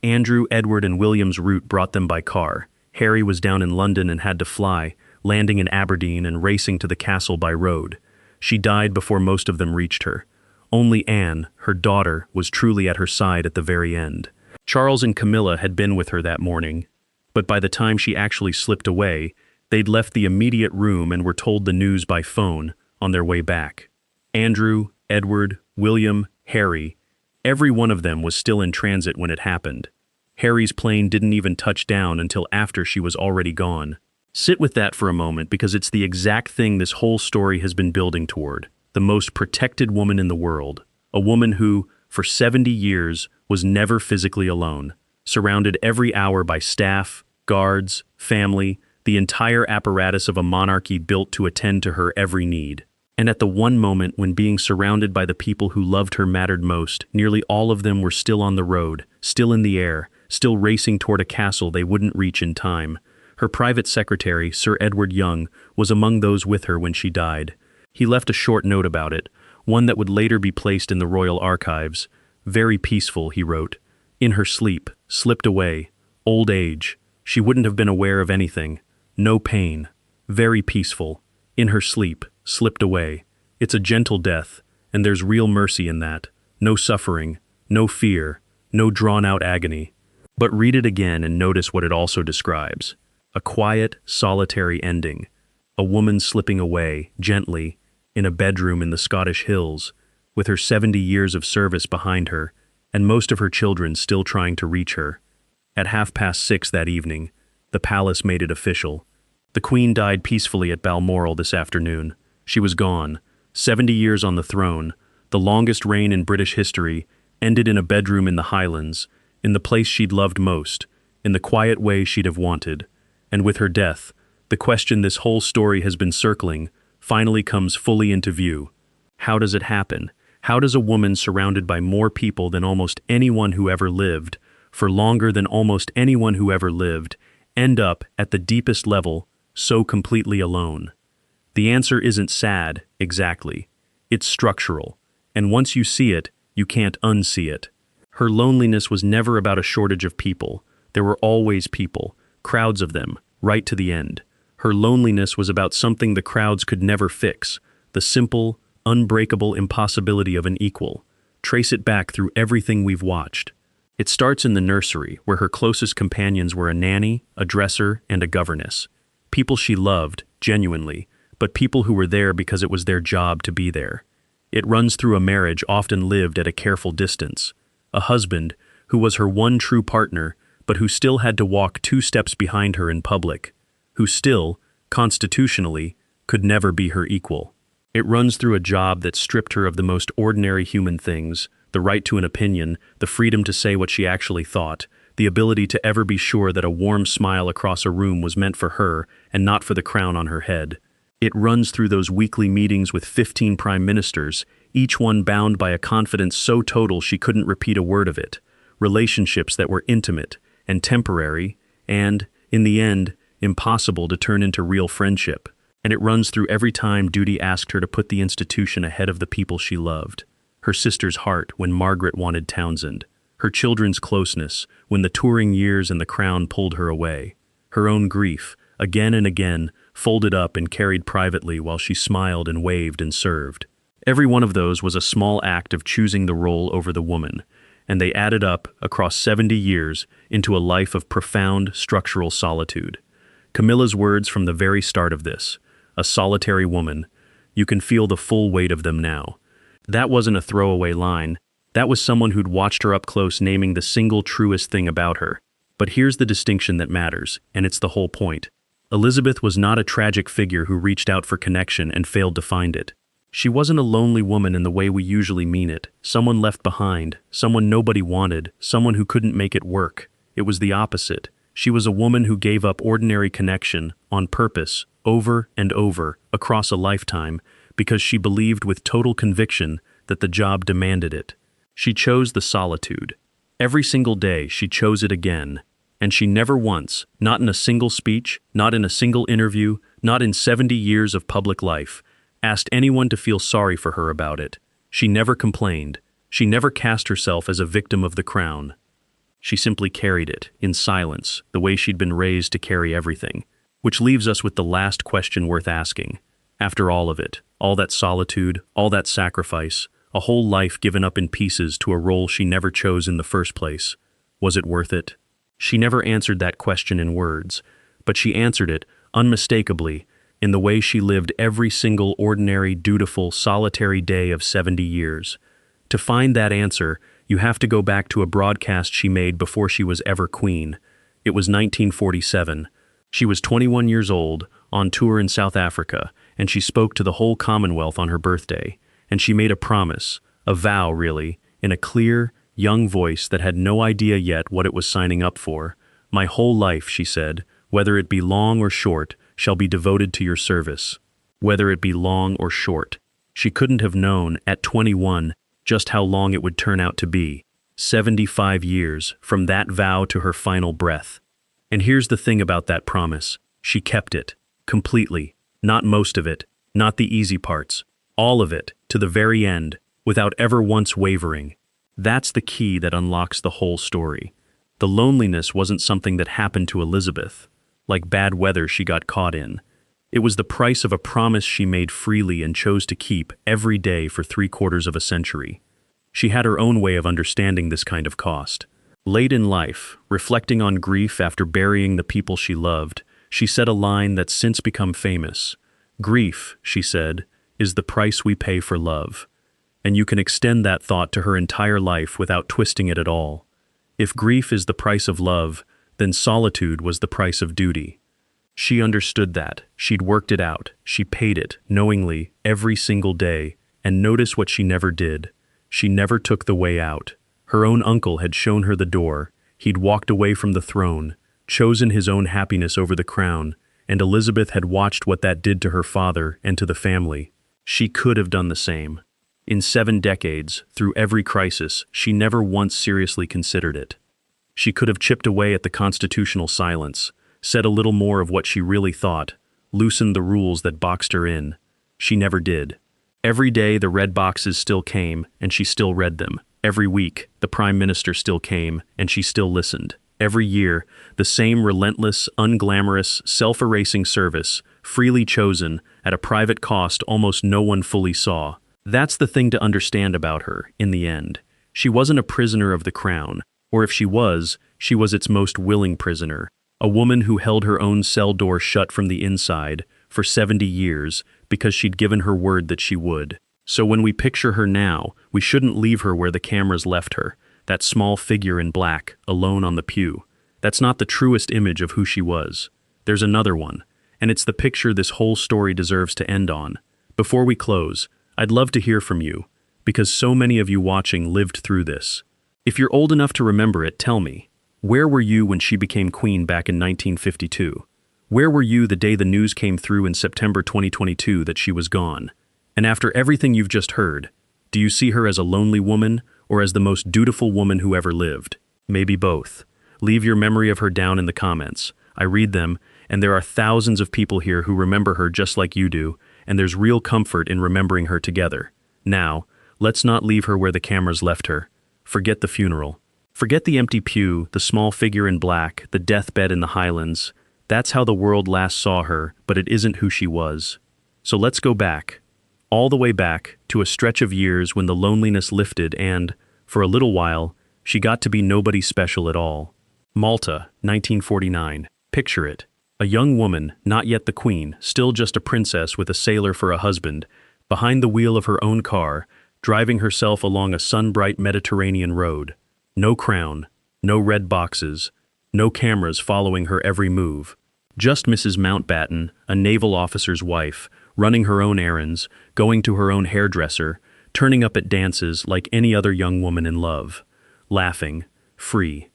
Andrew, Edward, and William's route brought them by car. Harry was down in London and had to fly, landing in Aberdeen and racing to the castle by road. She died before most of them reached her. Only Anne, her daughter, was truly at her side at the very end. Charles and Camilla had been with her that morning, but by the time she actually slipped away, they'd left the immediate room and were told the news by phone on their way back. Andrew, Edward, William, Harry, every one of them was still in transit when it happened. Harry's plane didn't even touch down until after she was already gone. Sit with that for a moment, because it's the exact thing this whole story has been building toward. The most protected woman in the world. A woman who, for 70 years, was never physically alone, surrounded every hour by staff, guards, family, the entire apparatus of a monarchy built to attend to her every need. And at the one moment when being surrounded by the people who loved her mattered most, nearly all of them were still on the road, still in the air, still racing toward a castle they wouldn't reach in time. Her private secretary, Sir Edward Young, was among those with her when she died. He left a short note about it, one that would later be placed in the royal archives. "Very peaceful," he wrote. "In her sleep, slipped away. Old age. She wouldn't have been aware of anything. No pain. Very peaceful. In her sleep, slipped away. It's a gentle death, and there's real mercy in that. No suffering, no fear, no drawn-out agony." But read it again and notice what it also describes. A quiet, solitary ending. A woman slipping away, gently, in a bedroom in the Scottish hills, with her 70 years of service behind her, and most of her children still trying to reach her. At 6:30 that evening, the palace made it official. The Queen died peacefully at Balmoral this afternoon. She was gone. 70 years on the throne, the longest reign in British history, ended in a bedroom in the Highlands, in the place she'd loved most, in the quiet way she'd have wanted. And with her death, the question this whole story has been circling finally comes fully into view. How does it happen? How does a woman surrounded by more people than almost anyone who ever lived, for longer than almost anyone who ever lived, end up, at the deepest level, so completely alone? The answer isn't sad, exactly. It's structural, and once you see it, you can't unsee it. Her loneliness was never about a shortage of people. There were always people, crowds of them, right to the end. Her loneliness was about something the crowds could never fix, the simple, unbreakable impossibility of an equal. Trace it back through everything we've watched. It starts in the nursery, where her closest companions were a nanny, a dresser, and a governess. People she loved, genuinely, but people who were there because it was their job to be there. It runs through a marriage often lived at a careful distance. A husband, who was her one true partner, but who still had to walk 2 steps behind her in public. Who still, constitutionally, could never be her equal. It runs through a job that stripped her of the most ordinary human things, the right to an opinion, the freedom to say what she actually thought, the ability to ever be sure that a warm smile across a room was meant for her and not for the crown on her head. It runs through those weekly meetings with 15 prime ministers, each one bound by a confidence so total she couldn't repeat a word of it, relationships that were intimate and temporary and, in the end, impossible to turn into real friendship. And it runs through every time duty asked her to put the institution ahead of the people she loved. Her sister's heart when Margaret wanted Townsend. Her children's closeness when the touring years and the crown pulled her away. Her own grief, again and again, folded up and carried privately while she smiled and waved and served. Every one of those was a small act of choosing the role over the woman, and they added up, across 70 years, into a life of profound structural solitude. Camilla's words from the very start of this, a solitary woman, you can feel the full weight of them now. That wasn't a throwaway line. That was someone who'd watched her up close naming the single truest thing about her. But here's the distinction that matters, and it's the whole point. Elizabeth was not a tragic figure who reached out for connection and failed to find it. She wasn't a lonely woman in the way we usually mean it, someone left behind, someone nobody wanted, someone who couldn't make it work. It was the opposite. She was a woman who gave up ordinary connection, on purpose, over and over, across a lifetime, because she believed with total conviction that the job demanded it. She chose the solitude. Every single day she chose it again, and she never once, not in a single speech, not in a single interview, not in 70 years of public life, asked anyone to feel sorry for her about it. She never complained. She never cast herself as a victim of the crown. She simply carried it, in silence, the way she'd been raised to carry everything. Which leaves us with the last question worth asking. After all of it, all that solitude, all that sacrifice, a whole life given up in pieces to a role she never chose in the first place, was it worth it? She never answered that question in words, but she answered it, unmistakably, in the way she lived every single ordinary, dutiful, solitary day of 70 years. To find that answer, you have to go back to a broadcast she made before she was ever queen. It was 1947. She was 21 years old, on tour in South Africa, and she spoke to the whole Commonwealth on her birthday. And she made a promise, a vow really, in a clear, young voice that had no idea yet what it was signing up for. My whole life, she said, whether it be long or short, shall be devoted to your service. Whether it be long or short. She couldn't have known, at 21, just how long it would turn out to be. 75 years, from that vow to her final breath. And here's the thing about that promise. She kept it. Completely. Not most of it. Not the easy parts. All of it, to the very end, without ever once wavering. That's the key that unlocks the whole story. The loneliness wasn't something that happened to Elizabeth, like bad weather she got caught in. It was the price of a promise she made freely and chose to keep every day for 3/4 of a century. She had her own way of understanding this kind of cost. Late in life, reflecting on grief after burying the people she loved, she said a line that's since become famous. Grief, she said, is the price we pay for love. And you can extend that thought to her entire life without twisting it at all. If grief is the price of love, then solitude was the price of duty. She understood that. She'd worked it out. She paid it, knowingly, every single day. And notice what she never did. She never took the way out. Her own uncle had shown her the door. He'd walked away from the throne, chosen his own happiness over the crown, and Elizabeth had watched what that did to her father and to the family. She could have done the same. In 7 decades, through every crisis, she never once seriously considered it. She could have chipped away at the constitutional silence, said a little more of what she really thought, loosened the rules that boxed her in. She never did. Every day the red boxes still came, and she still read them. Every week the Prime Minister still came, and she still listened. Every year, the same relentless, unglamorous, self-erasing service, freely chosen, at a private cost almost no one fully saw. That's the thing to understand about her, in the end. She wasn't a prisoner of the crown, or if she was its most willing prisoner. A woman who held her own cell door shut from the inside for 70 years because she'd given her word that she would. So when we picture her now, we shouldn't leave her where the cameras left her, that small figure in black, alone on the pew. That's not the truest image of who she was. There's another one, and it's the picture this whole story deserves to end on. Before we close, I'd love to hear from you, because so many of you watching lived through this. If you're old enough to remember it, tell me, where were you when she became queen back in 1952? Where were you the day the news came through in September 2022 that she was gone? And after everything you've just heard, do you see her as a lonely woman or as the most dutiful woman who ever lived? Maybe both. Leave your memory of her down in the comments. I read them, and there are thousands of people here who remember her just like you do, and there's real comfort in remembering her together. Now, let's not leave her where the cameras left her. Forget the funeral. Forget the empty pew, the small figure in black, the deathbed in the Highlands. That's how the world last saw her, but it isn't who she was. So let's go back. All the way back to a stretch of years when the loneliness lifted and, for a little while, she got to be nobody special at all. Malta, 1949. Picture it. A young woman, not yet the queen, still just a princess with a sailor for a husband, behind the wheel of her own car, driving herself along a sun-bright Mediterranean road. No crown, no red boxes, no cameras following her every move. Just Mrs. Mountbatten, a naval officer's wife, running her own errands, going to her own hairdresser, turning up at dances like any other young woman in love. Laughing, free.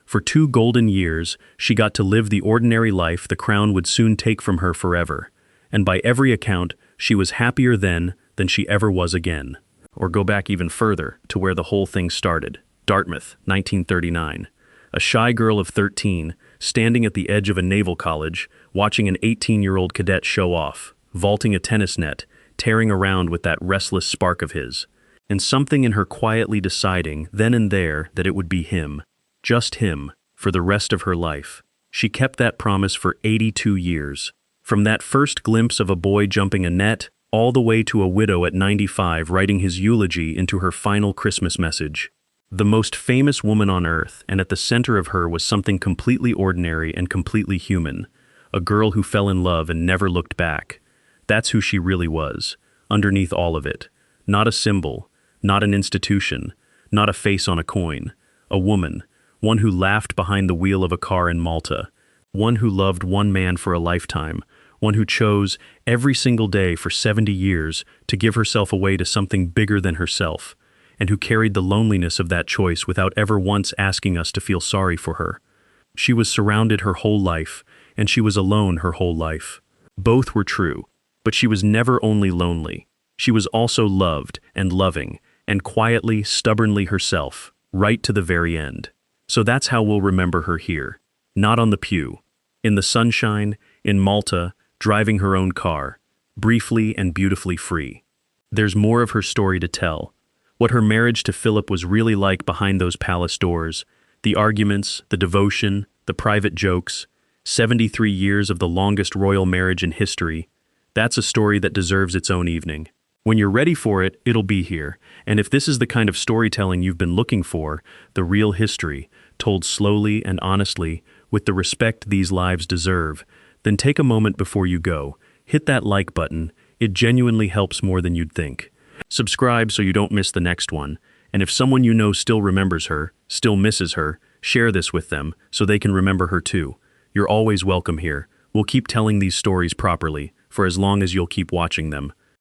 For 2 golden years, she got to live the ordinary life the crown would soon take from her forever. And by every account, she was happier then than she ever was again. Or go back even further to where the whole thing started. Dartmouth, 1939. A shy girl of 13, standing at the edge of a naval college, watching an 18-year-old cadet show off, vaulting a tennis net, tearing around with that restless spark of his. And something in her quietly deciding, then and there, that it would be him. Just him, for the rest of her life. She kept that promise for 82 years. From that first glimpse of a boy jumping a net, all the way to a widow at 95 writing his eulogy into her final Christmas message. The most famous woman on earth, and at the center of her was something completely ordinary and completely human. A girl who fell in love and never looked back. That's who she really was, underneath all of it. Not a symbol, not an institution, not a face on a coin. A woman, one who laughed behind the wheel of a car in Malta. One who loved one man for a lifetime. One who chose, every single day for 70 years, to give herself away to something bigger than herself, and who carried the loneliness of that choice without ever once asking us to feel sorry for her. She was surrounded her whole life, and she was alone her whole life. Both were true, but she was never only lonely. She was also loved and loving, and quietly, stubbornly herself, right to the very end. So that's how we'll remember her here. Not on the pew. In the sunshine, in Malta, driving her own car, briefly and beautifully free. There's more of her story to tell. What her marriage to Philip was really like behind those palace doors, the arguments, the devotion, the private jokes, 73 years of the longest royal marriage in history. That's a story that deserves its own evening. When you're ready for it, it'll be here. And if this is the kind of storytelling you've been looking for, the real history, told slowly and honestly, with the respect these lives deserve, then take a moment before you go. Hit that like button. It genuinely helps more than you'd think. Subscribe so you don't miss the next one. And if someone you know still remembers her, still misses her, share this with them so they can remember her too. You're always welcome here. We'll keep telling these stories properly for as long as you'll keep watching them.